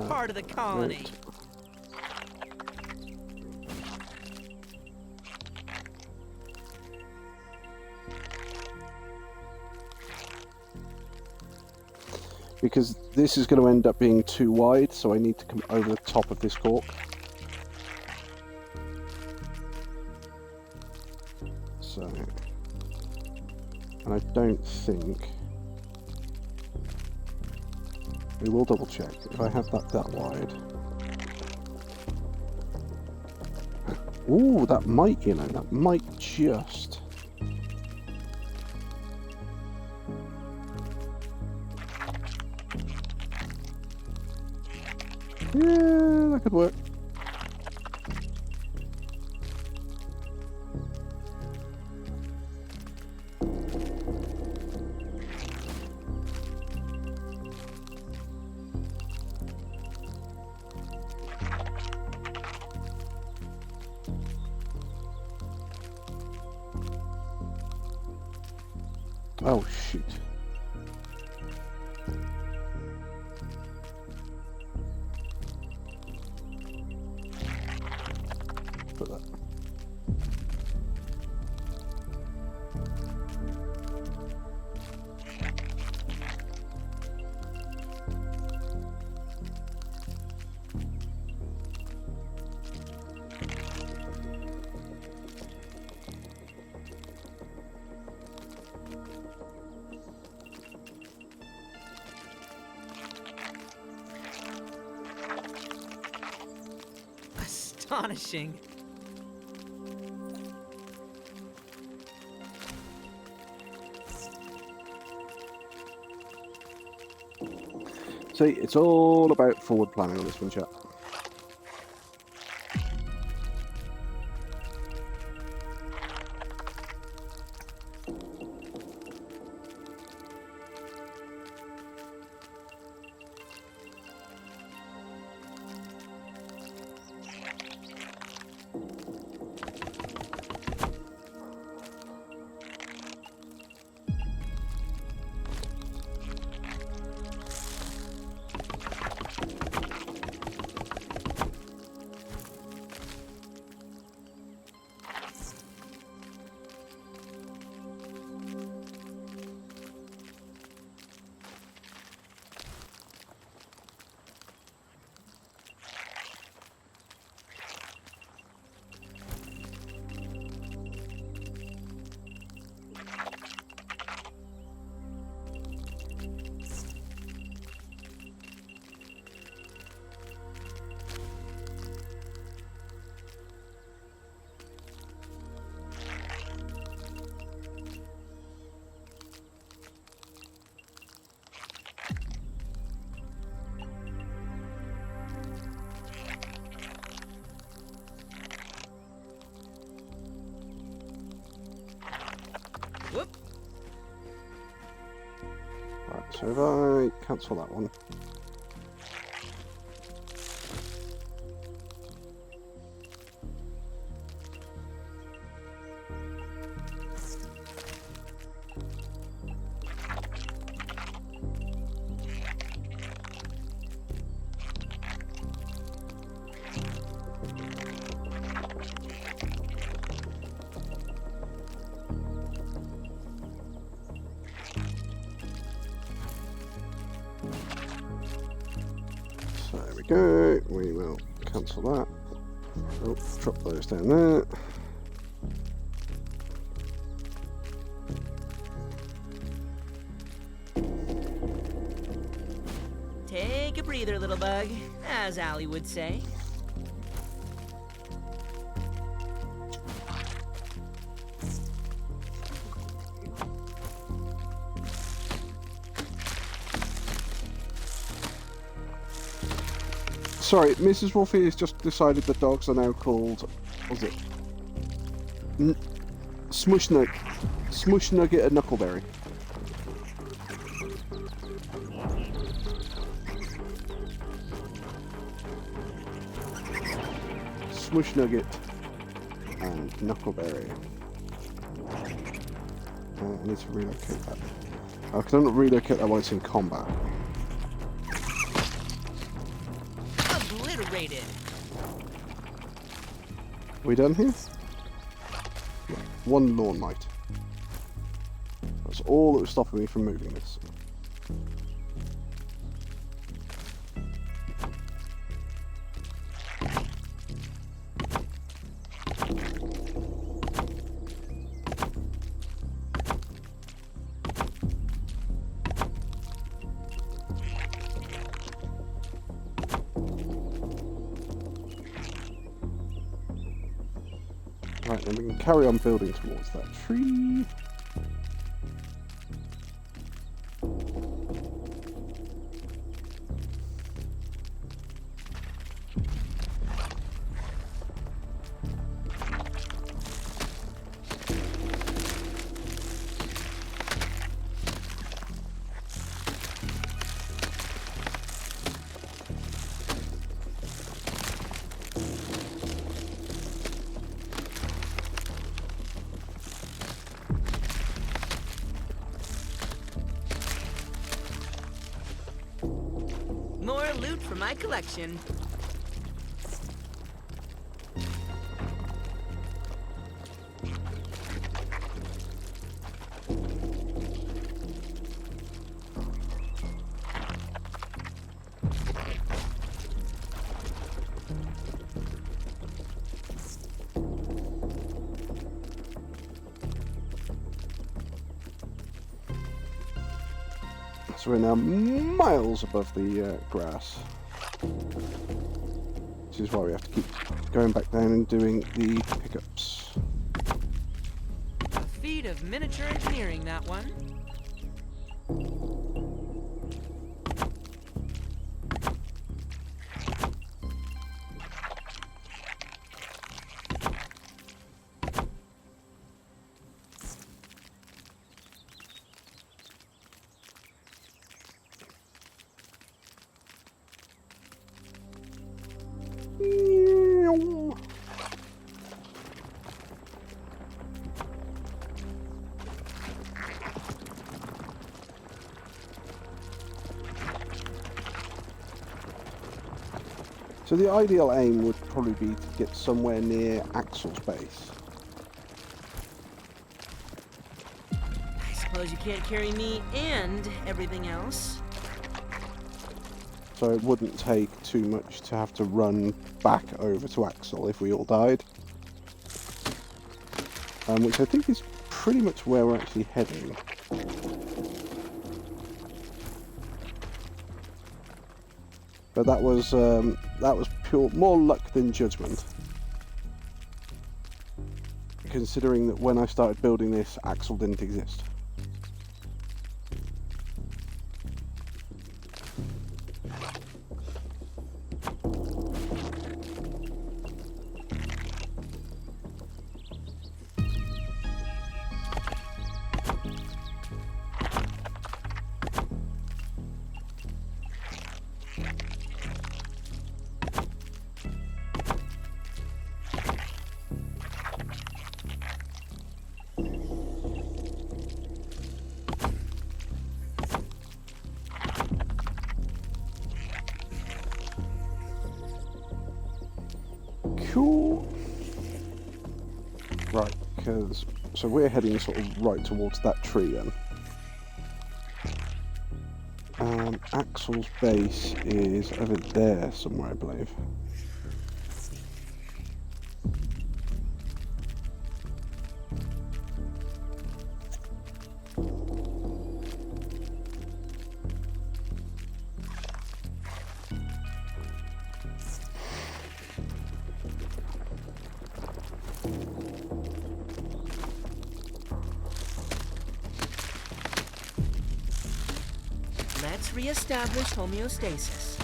Part of the colony. Right. Because this is going to end up being too wide, so I need to come over the top of this cork. So, and I don't think... we will double check. If I have that wide... ooh, that might, you know, that might just... yeah, that could work. Oh, shoot. Put that. Astonishing. See, it's all about forward planning on this one, chat. Whoop. Right, so if I cancel that one. So there we go. We will cancel that. Oh, drop those down there. Take a breather, little bug, as Allie would say. Sorry, Mrs. Wolfie has just decided the dogs are now called. What was it? Smush Nugget and Knuckleberry. Smush Nugget and Knuckleberry. I need to relocate that. Oh, because I'm not relocate that while it's in combat. Obliterated. We done here? Yeah, one lawn light. That's all that was stopping me from moving this. Right, then we can carry on building towards that tree. More loot for my collection. So we're now miles above the grass. This is why we have to keep going back down and doing the pickups. A feat of miniature engineering, that one. So the ideal aim would probably be to get somewhere near Axel's base. I suppose you can't carry me and everything else. So it wouldn't take too much to have to run back over to Axel if we all died. Which I think is pretty much where we're actually heading. But that was pure more luck than judgment. Considering that when I started building this, Axel didn't exist. Cool. Right, because so we're heading sort of right towards that tree then. Axel's base is over there somewhere, I believe. Let's re-establish homeostasis.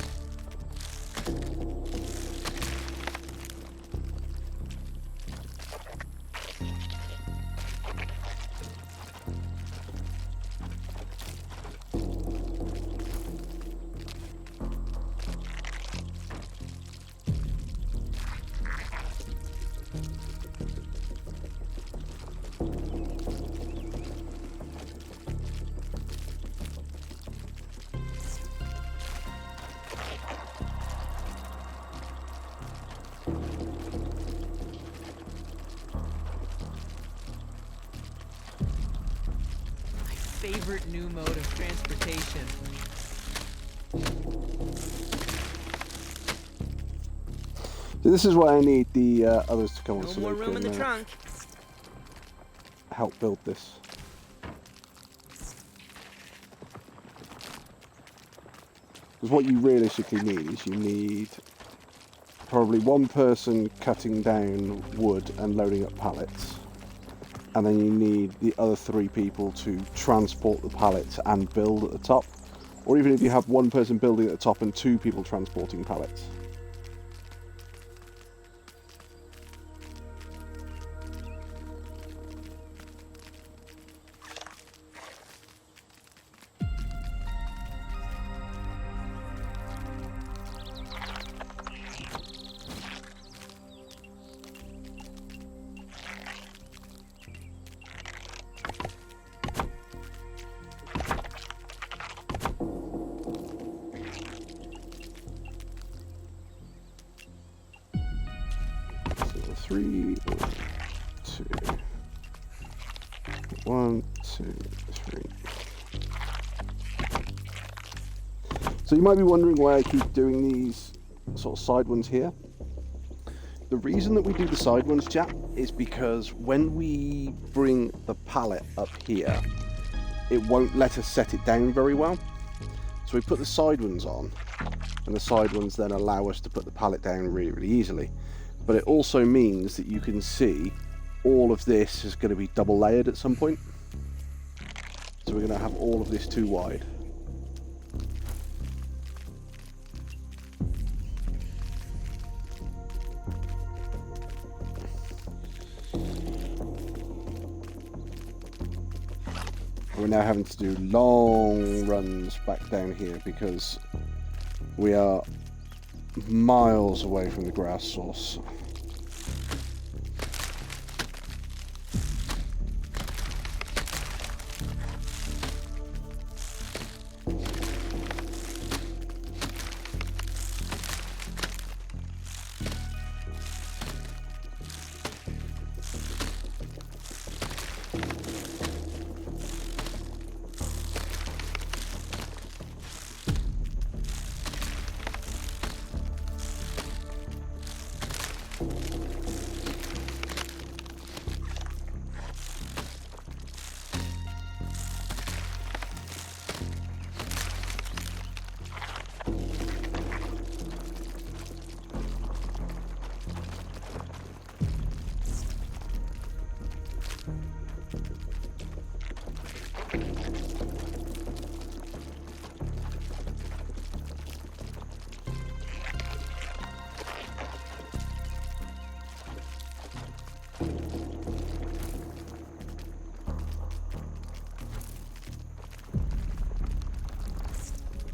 Favorite new mode of transportation. So this is why I need the others to come on No so more they room in the can trunk. help build this. Because what you realistically need is you need probably one person cutting down wood and loading up pallets. And then you need the other 3 people to transport the pallets and build at the top. Or even if you have one person building at the top and 2 people transporting pallets. So 3, 2, 1, 2, 3. So you might be wondering why I keep doing these sort of side ones here. The reason that we do the side ones, chap, is because when we bring the pallet up here, it won't let us set it down very well. So we put the side ones on, and the side ones then allow us to put the pallet down really, really easily. But it also means that you can see all of this is going to be double layered at some point. So we're going to have all of this too wide. We're now having to do long runs back down here because we are miles away from the grass source.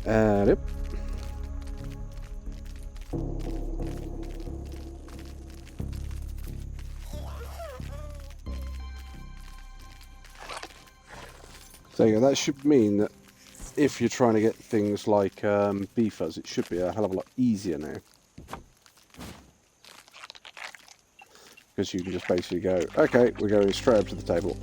Yep. So yeah, that should mean that if you're trying to get things like beefers, it should be a hell of a lot easier now. because you can just basically go, okay, we're going straight up to the table.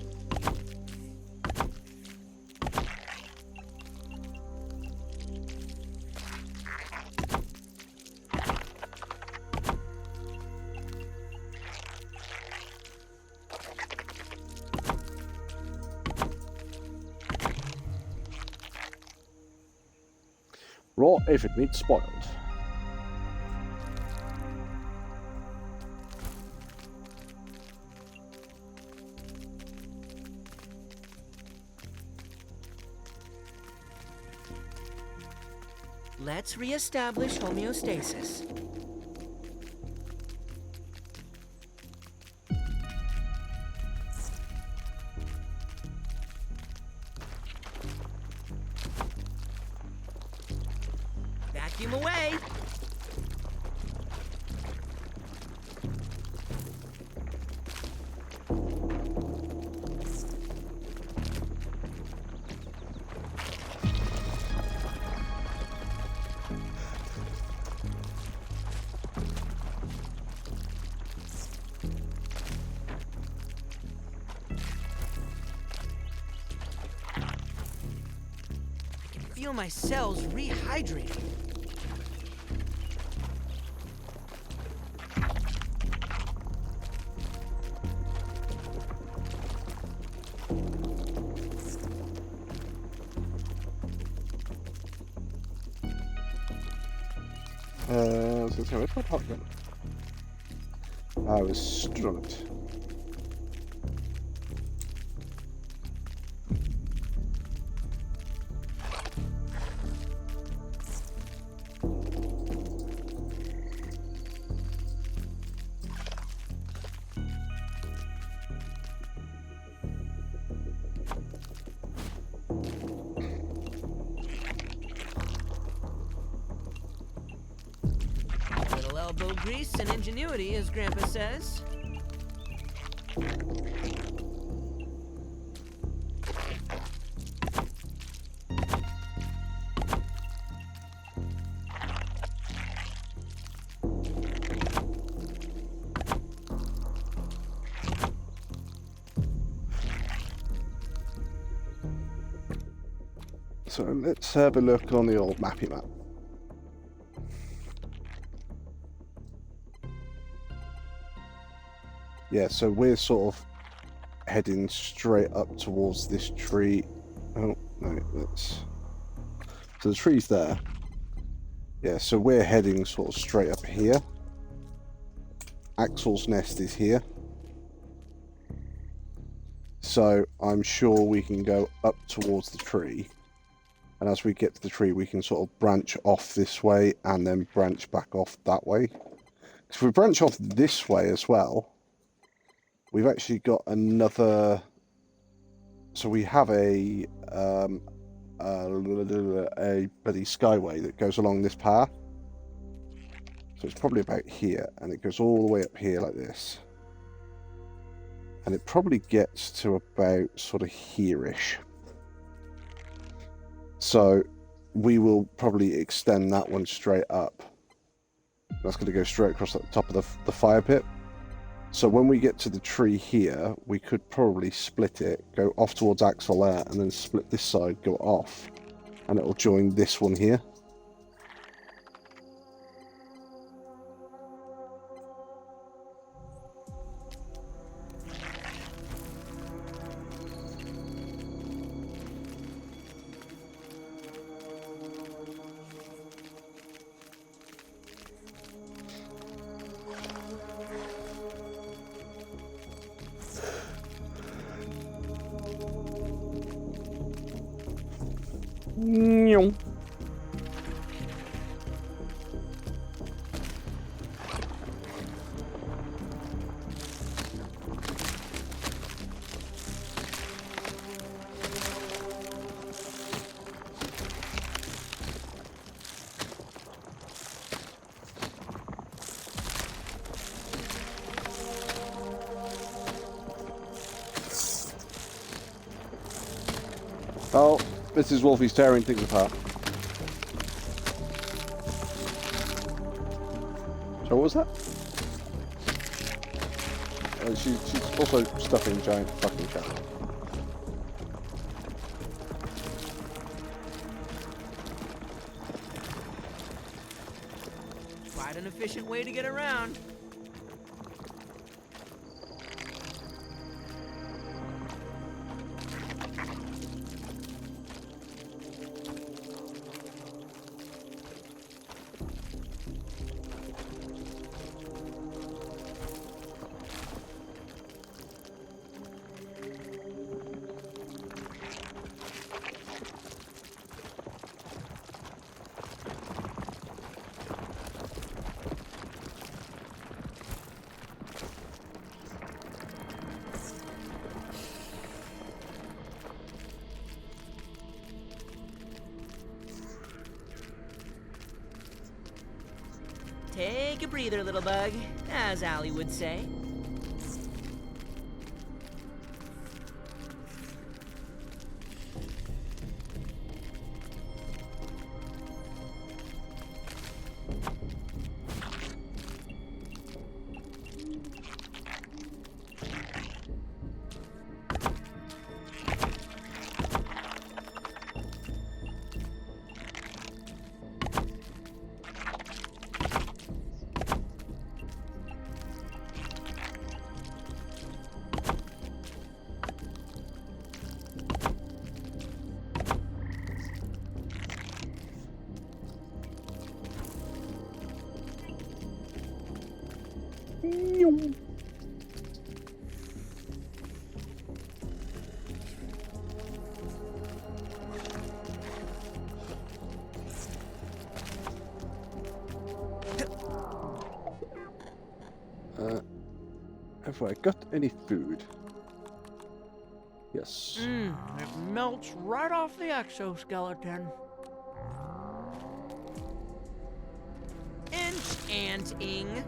Raw aphid meat spoiled. Let's reestablish homeostasis. Vacuum away. Feel my cells rehydrating. So where's my pot gun? I was stood on it. Little elbow grease and ingenuity, as Grandpa says. So let's have a look on the old mappy map. Yeah, so we're sort of heading straight up towards this tree. Oh, no, that's... So the tree's there. Yeah, so we're heading sort of straight up here. Axel's nest is here. So I'm sure we can go up towards the tree. And as we get to the tree, we can sort of branch off this way and then branch back off that way. If we branch off this way as well, we've actually got another... So we have a bloody skyway that goes along this path. So it's probably about here, and it goes all the way up here like this. And it probably gets to about sort of here-ish. So we will probably extend that one straight up. That's going to go straight across the top of the fire pit. So when we get to the tree here, we could probably split it, go off towards Axel there, and then split this side, go off, and it will join this one here. Oh, this is Wolfie's tearing things apart. So what was that? She's also stuffing a giant fucking cat. Quite an efficient way to get around. Take a breather, little bug, as Allie would say. Have I got any food? Yes. It melts right off the exoskeleton. Enchanting.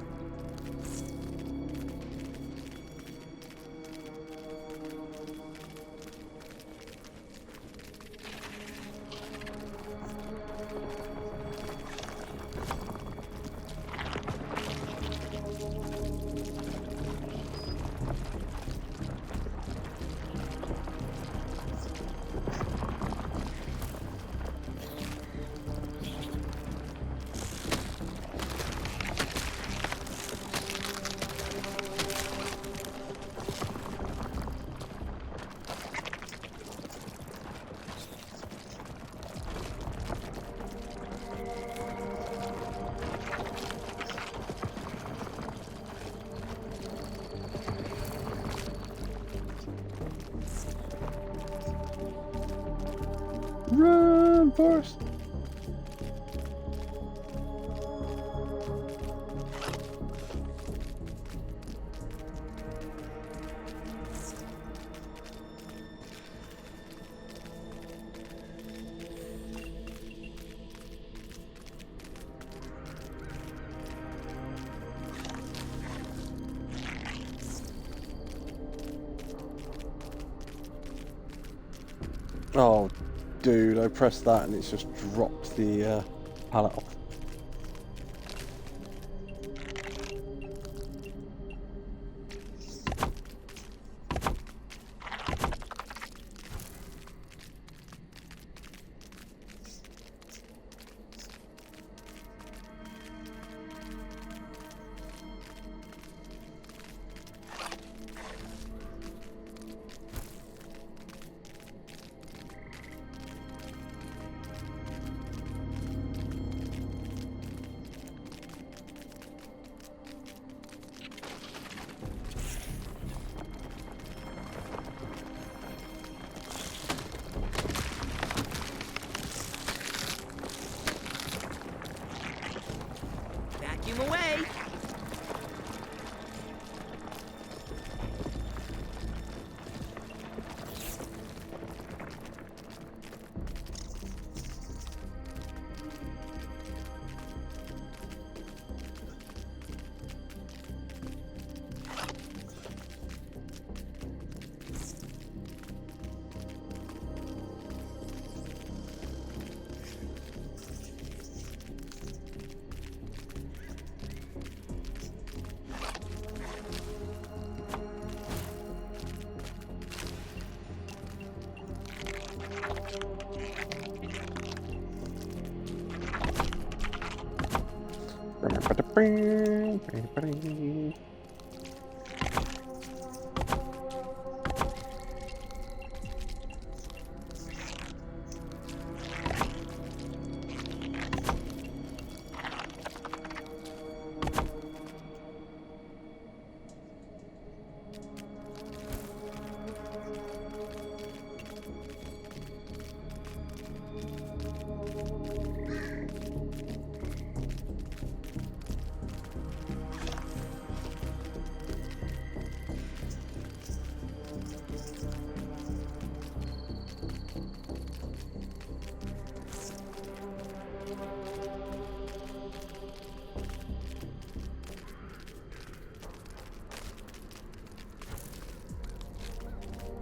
Run, Forrest! Oh, dude, I pressed that and it's just dropped the pallet off.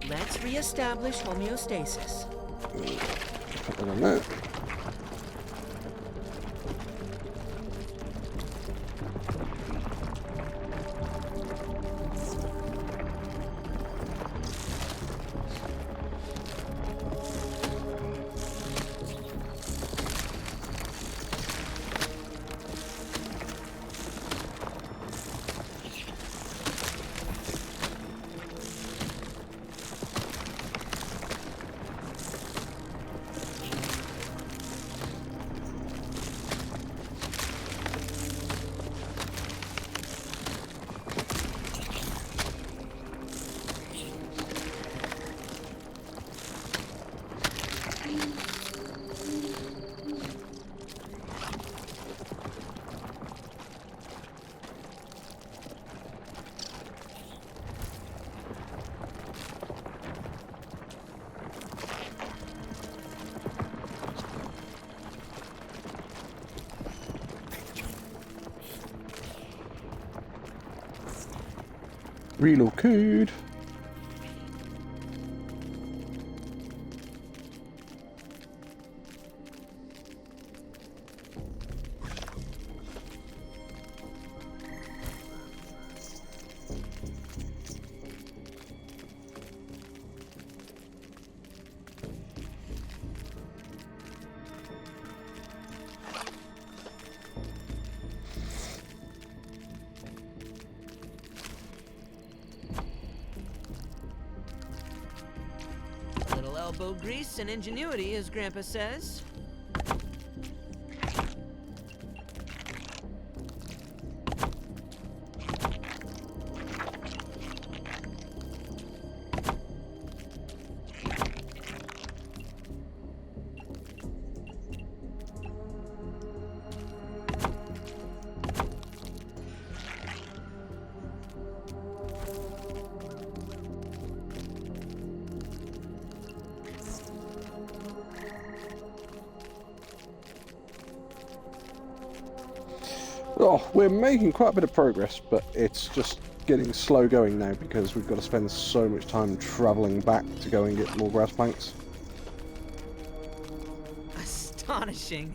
Let's re-establish homeostasis. Put that on there. Reload code. A little elbow grease and ingenuity, as Grandpa says. Oh, we're making quite a bit of progress, but it's just getting slow going now because we've got to spend so much time travelling back to go and get more grass planks. Astonishing.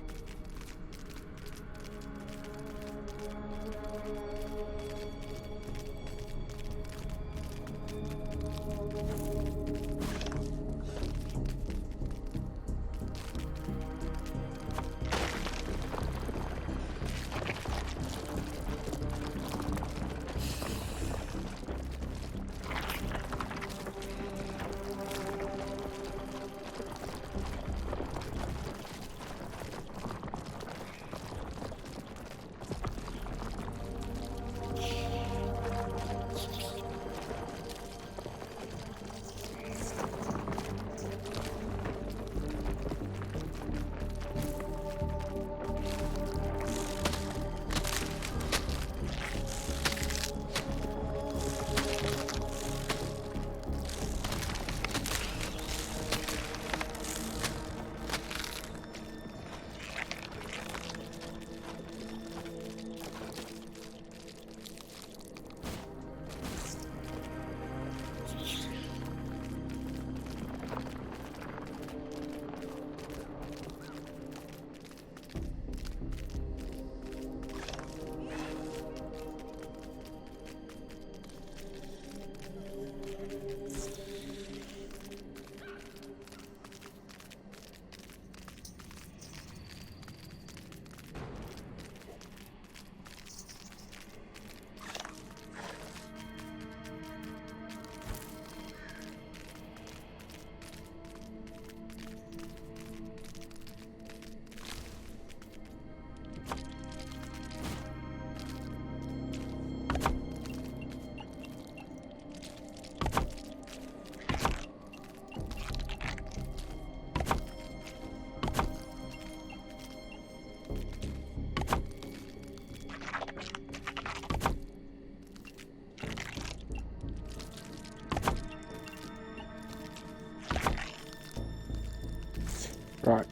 Right.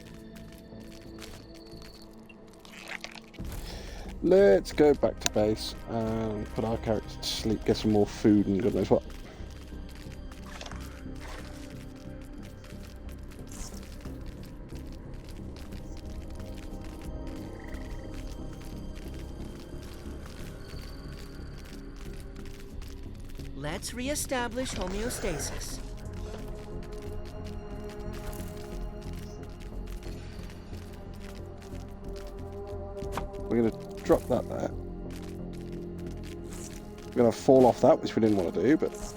Let's go back to base and put our character to sleep, get some more food and God knows what. Let's re-establish homeostasis. We're going to drop that there. We're going to fall off that, which we didn't want to do, but...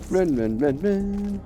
Run, run, run, run.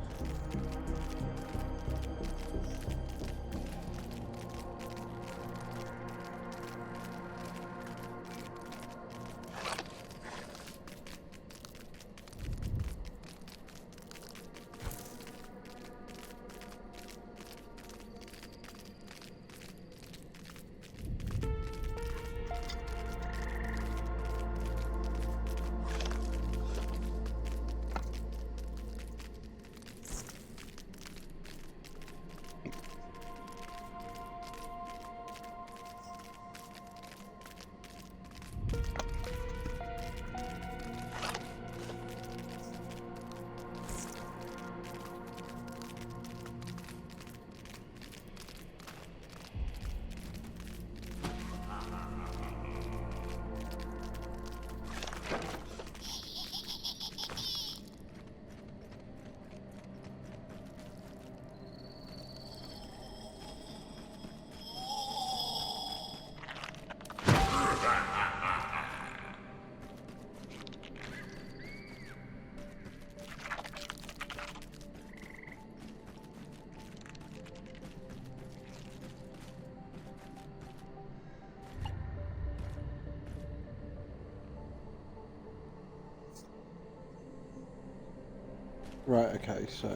Right, okay, so...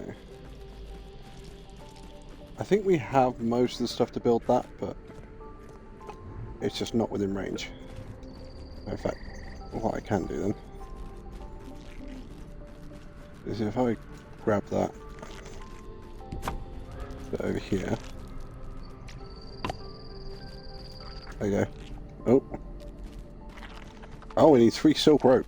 I think we have most of the stuff to build that, but... it's just not within range. In fact, what I can do then... is if I grab that... put it over here... there you go. Oh! Oh, we need 3 silk rope.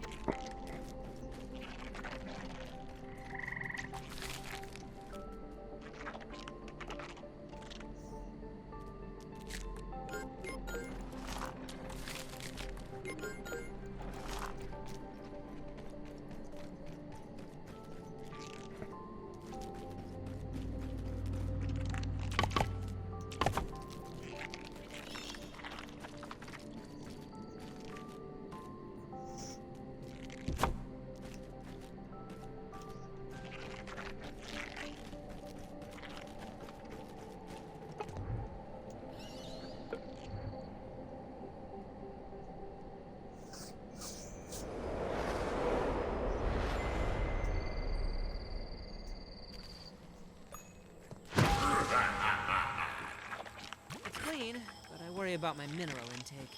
It's clean, but I worry about my mineral intake.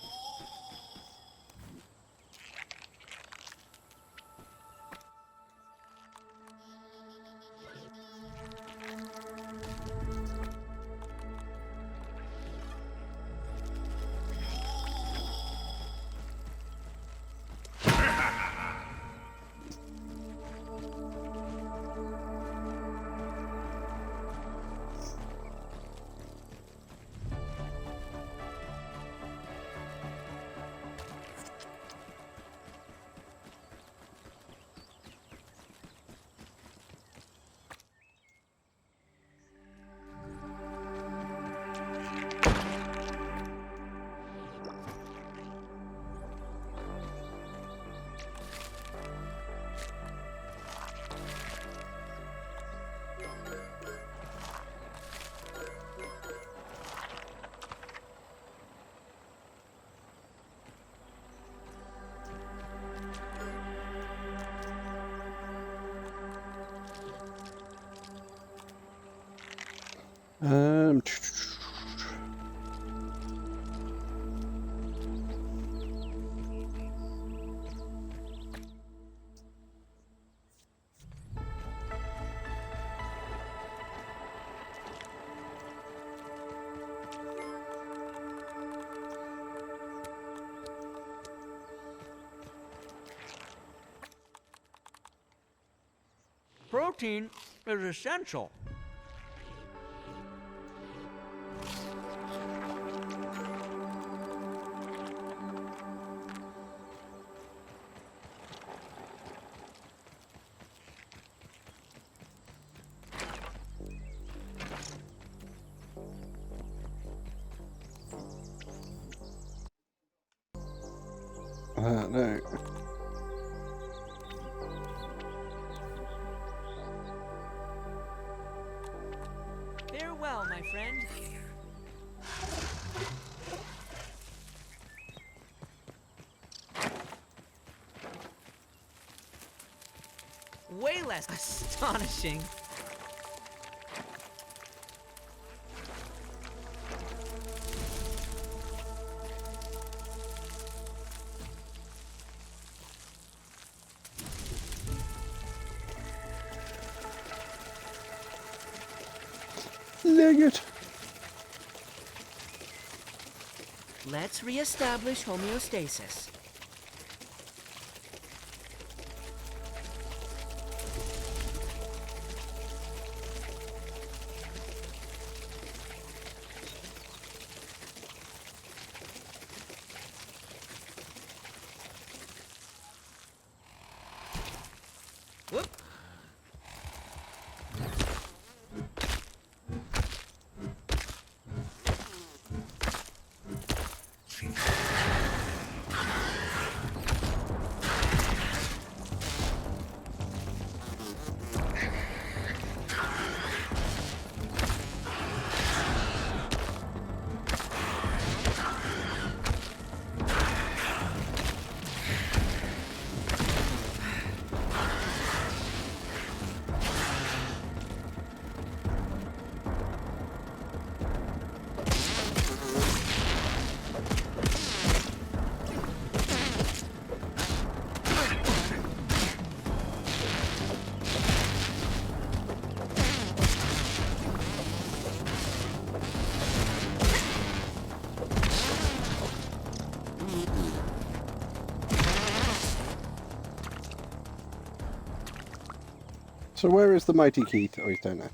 Um. Protein is essential. No. Farewell, my friend. Way less astonishing. Leg it. Let's reestablish homeostasis. Whoop. So where is the mighty Keith? Oh, you don't know.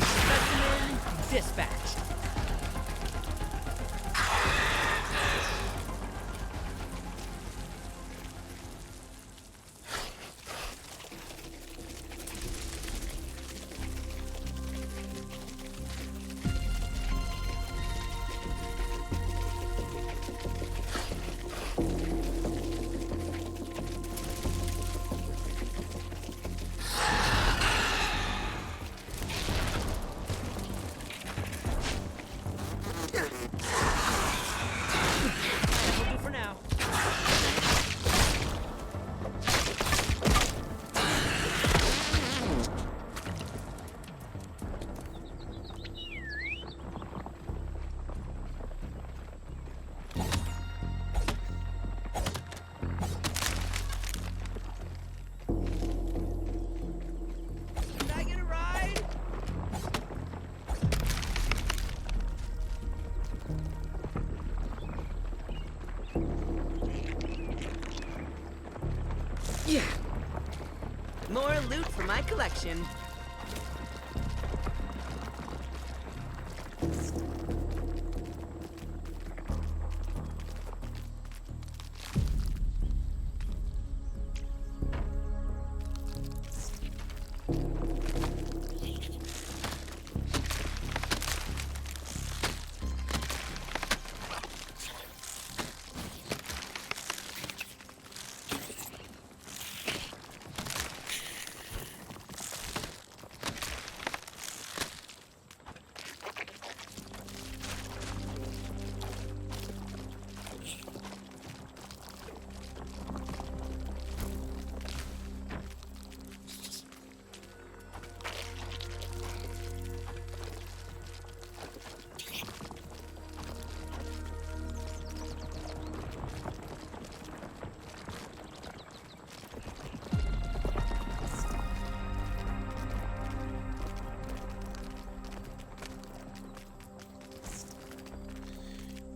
Specimen dispatched. That'll do for now. Can I get a ride? Yeah. More loot for my collection.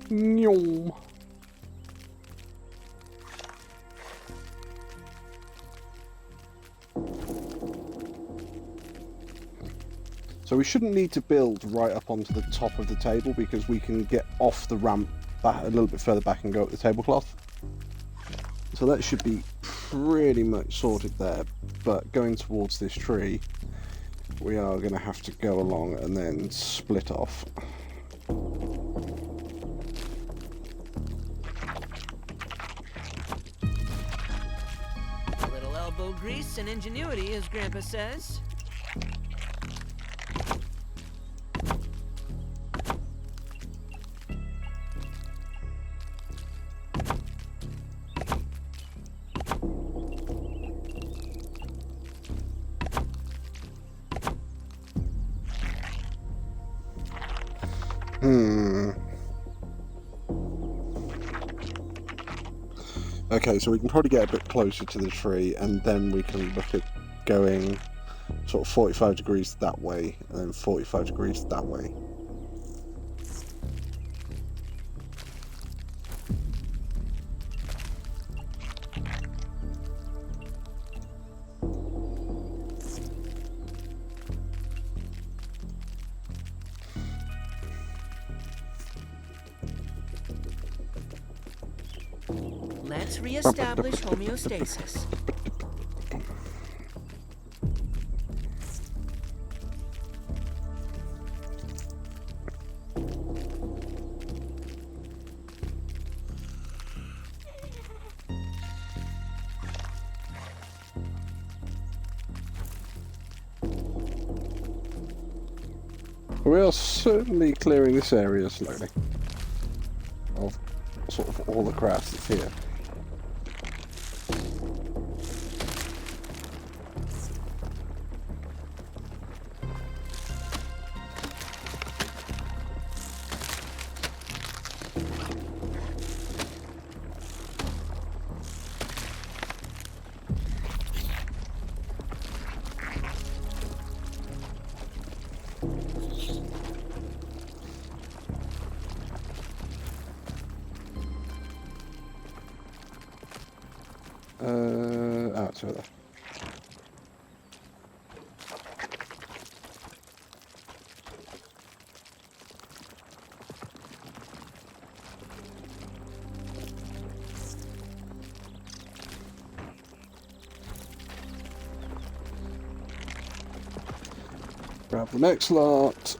Nyom. So we shouldn't need to build right up onto the top of the table because we can get off the ramp back, a little bit further back and go up the tablecloth. So that should be pretty much sorted there. But going towards this tree, we are going to have to go along and then split off. A little elbow grease and ingenuity, as Grandpa says. Okay, so we can probably get a bit closer to the tree and then we can look at going sort of 45 degrees that way and then 45 degrees that way. Let's re-establish homeostasis. We are certainly clearing this area slowly of sort of all the grass that's here. It's over there. Grab the next lot.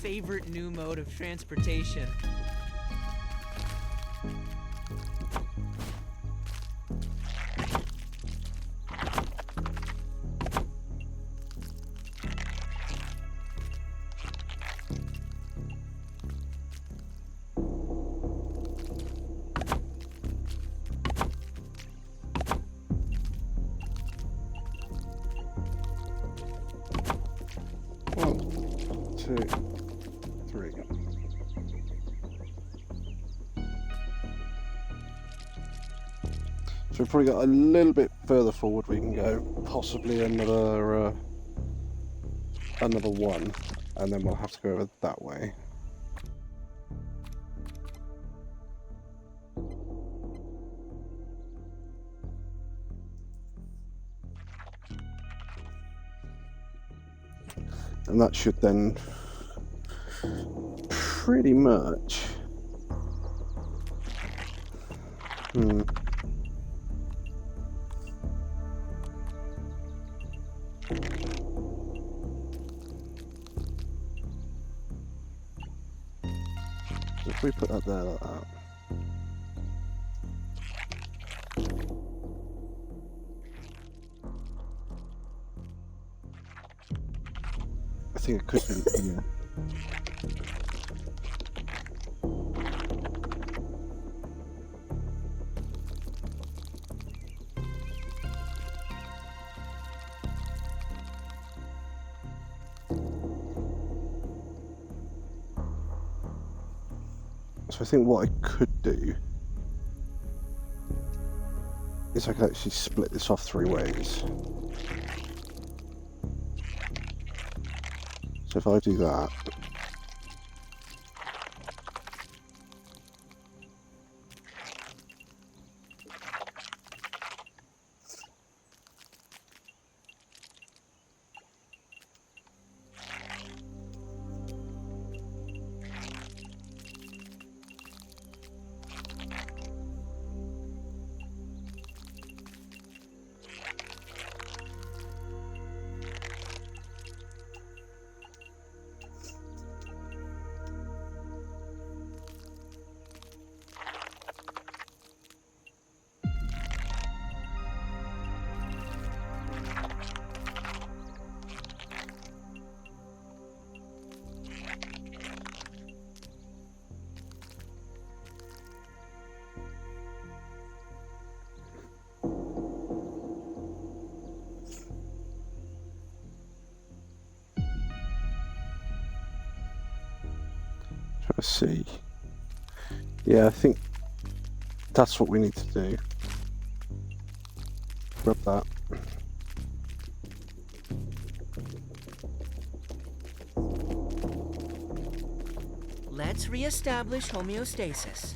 Favorite new mode of transportation. One, two, three. So we've probably got a little bit further forward we can go, possibly another one, and then we'll have to go over that way. And that should then pretty much If we put that there like that. I think it could be here. So I think what I could do is I could actually split this off 3 ways. So if I do that, try to see. Yeah, I think that's what we need to do. Grab that. Let's re-establish homeostasis.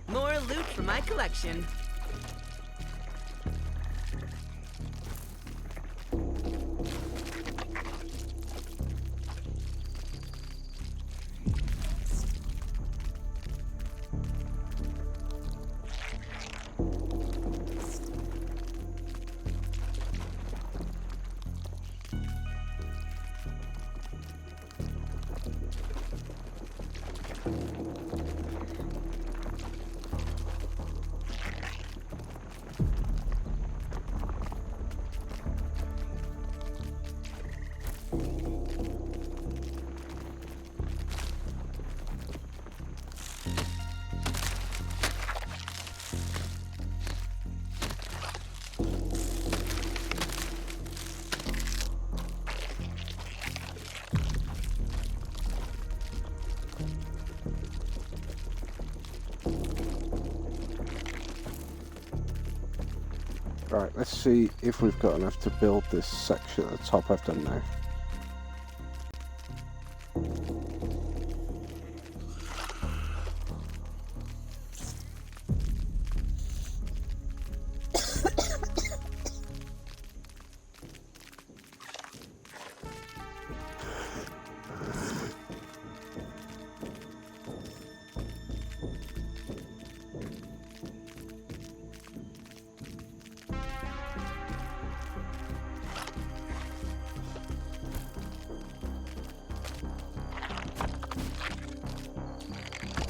More loot for my collection. Right, let's see if we've got enough to build this section at the top I've done now.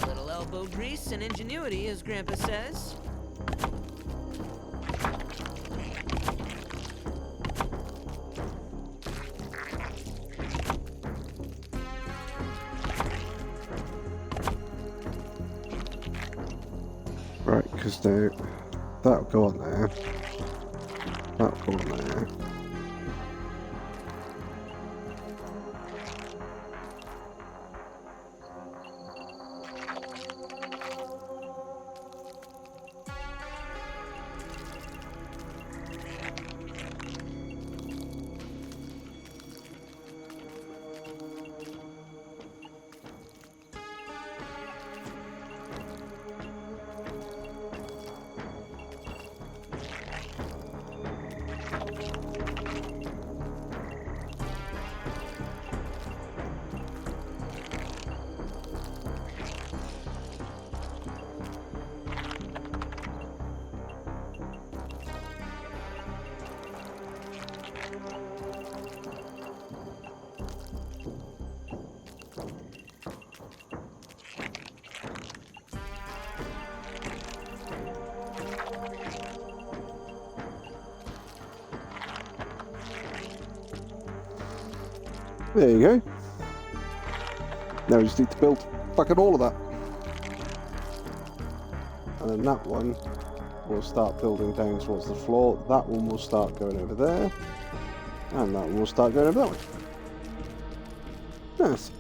Little elbow grease and ingenuity, as Grandpa says. Right, because now that'll go on there. That'll go on there. There you go. Now we just need to build fucking all of that. And then that one will start building down towards the floor. That one will start going over there. And that one will start going over that way. Nice.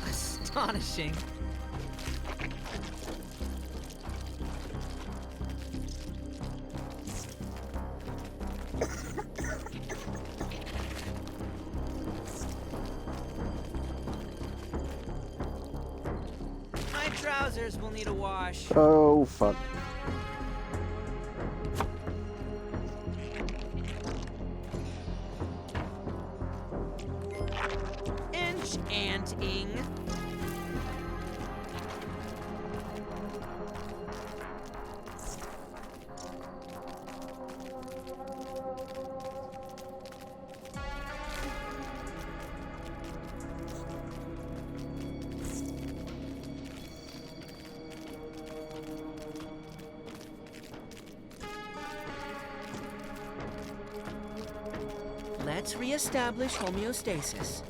Astonishing. My trousers will need a wash. Oh, fuck. Enchanting. Let's reestablish homeostasis.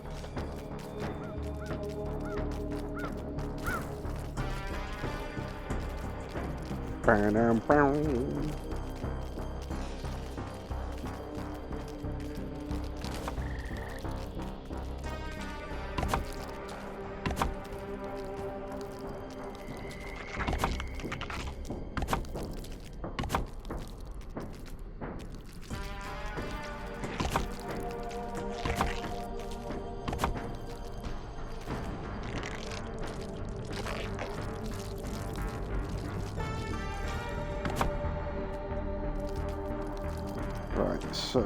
Right, so...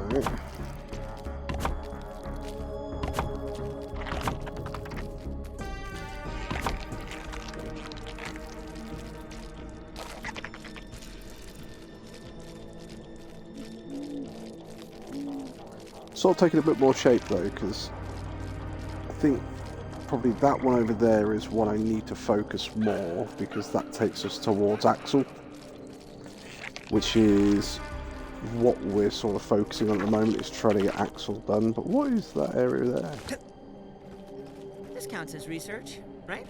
Sort of taking a bit more shape though, because I think probably that one over there is one I need to focus more, because that takes us towards Axel, which is what we're sort of focusing on at the moment, is trying to get Axel done. But what is that area there? This counts as research, right?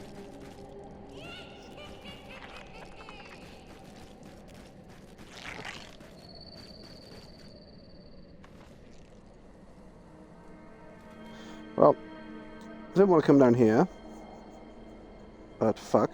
Well, I didn't want to come down here, but fuck.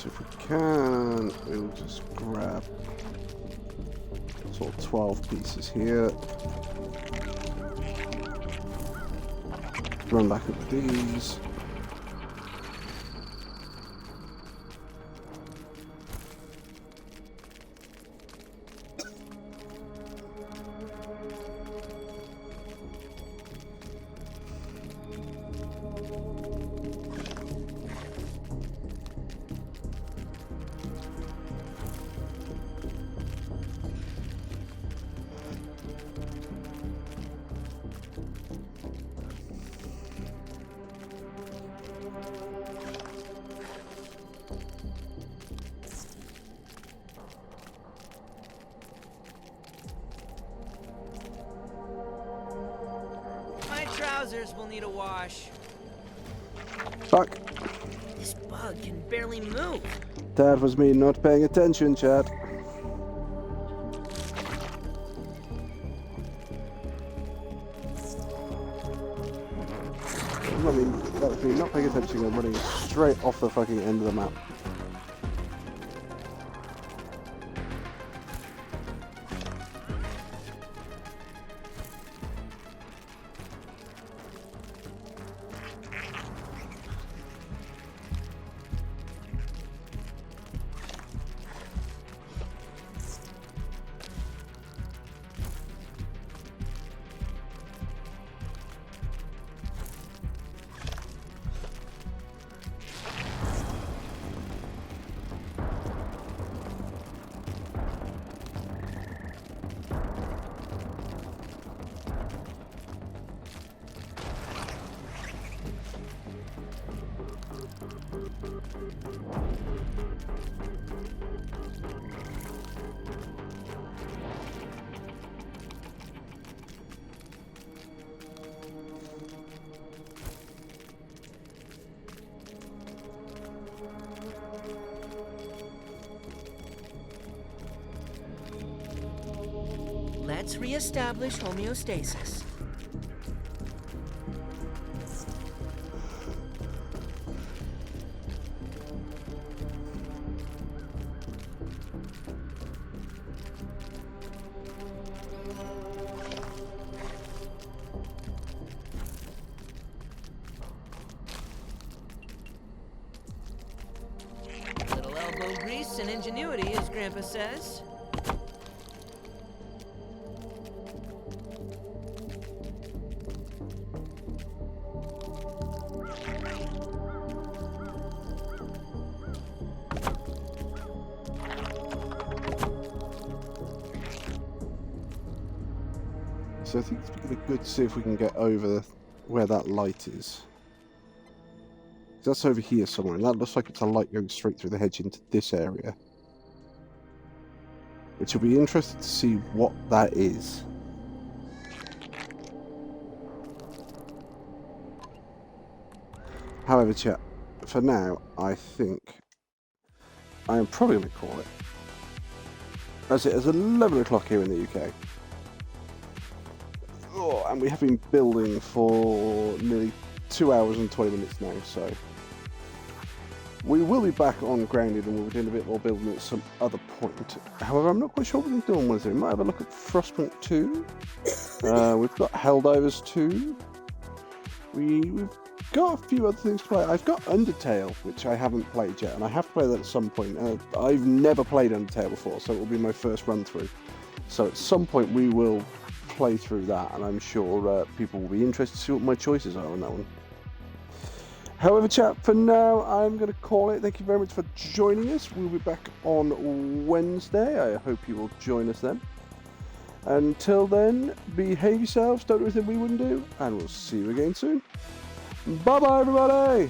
So if we can, we'll just grab sort of 12 pieces here. Run back up with these. My trousers will need a wash. Fuck. This bug can barely move. That was me not paying attention, chat. I mean, that was me not paying attention and running straight off the fucking end of the map. Let's re-establish homeostasis. Little elbow grease and ingenuity, as Grandpa says. So I think it's going to be good to see if we can get over where that light is. That's over here somewhere, and that looks like it's a light going straight through the hedge into this area. Which will be interesting to see what that is. However, chat, for now, I think I am probably going to call it. As it is 11 o'clock here in the UK. Oh, and we have been building for nearly 2 hours and 20 minutes now, so we will be back on grounded and we'll be doing a bit more building at some other point. However, I'm not quite sure what we're doing on Wednesday. We might have a look at Frostpunk 2. We've got Helldivers 2. We've got a few other things to play. I've got Undertale, which I haven't played yet, and I have to play that at some point. I've never played Undertale before, so it will be my first run through. So at some point we will play through that, and I'm sure people will be interested to see what my choices are on that one. However, chat, for now I'm going to call it. Thank you very much for joining us. We'll be back on Wednesday. I hope you will join us then. Until then, behave yourselves, don't do anything we wouldn't do, and we'll see you again soon. Bye bye, everybody.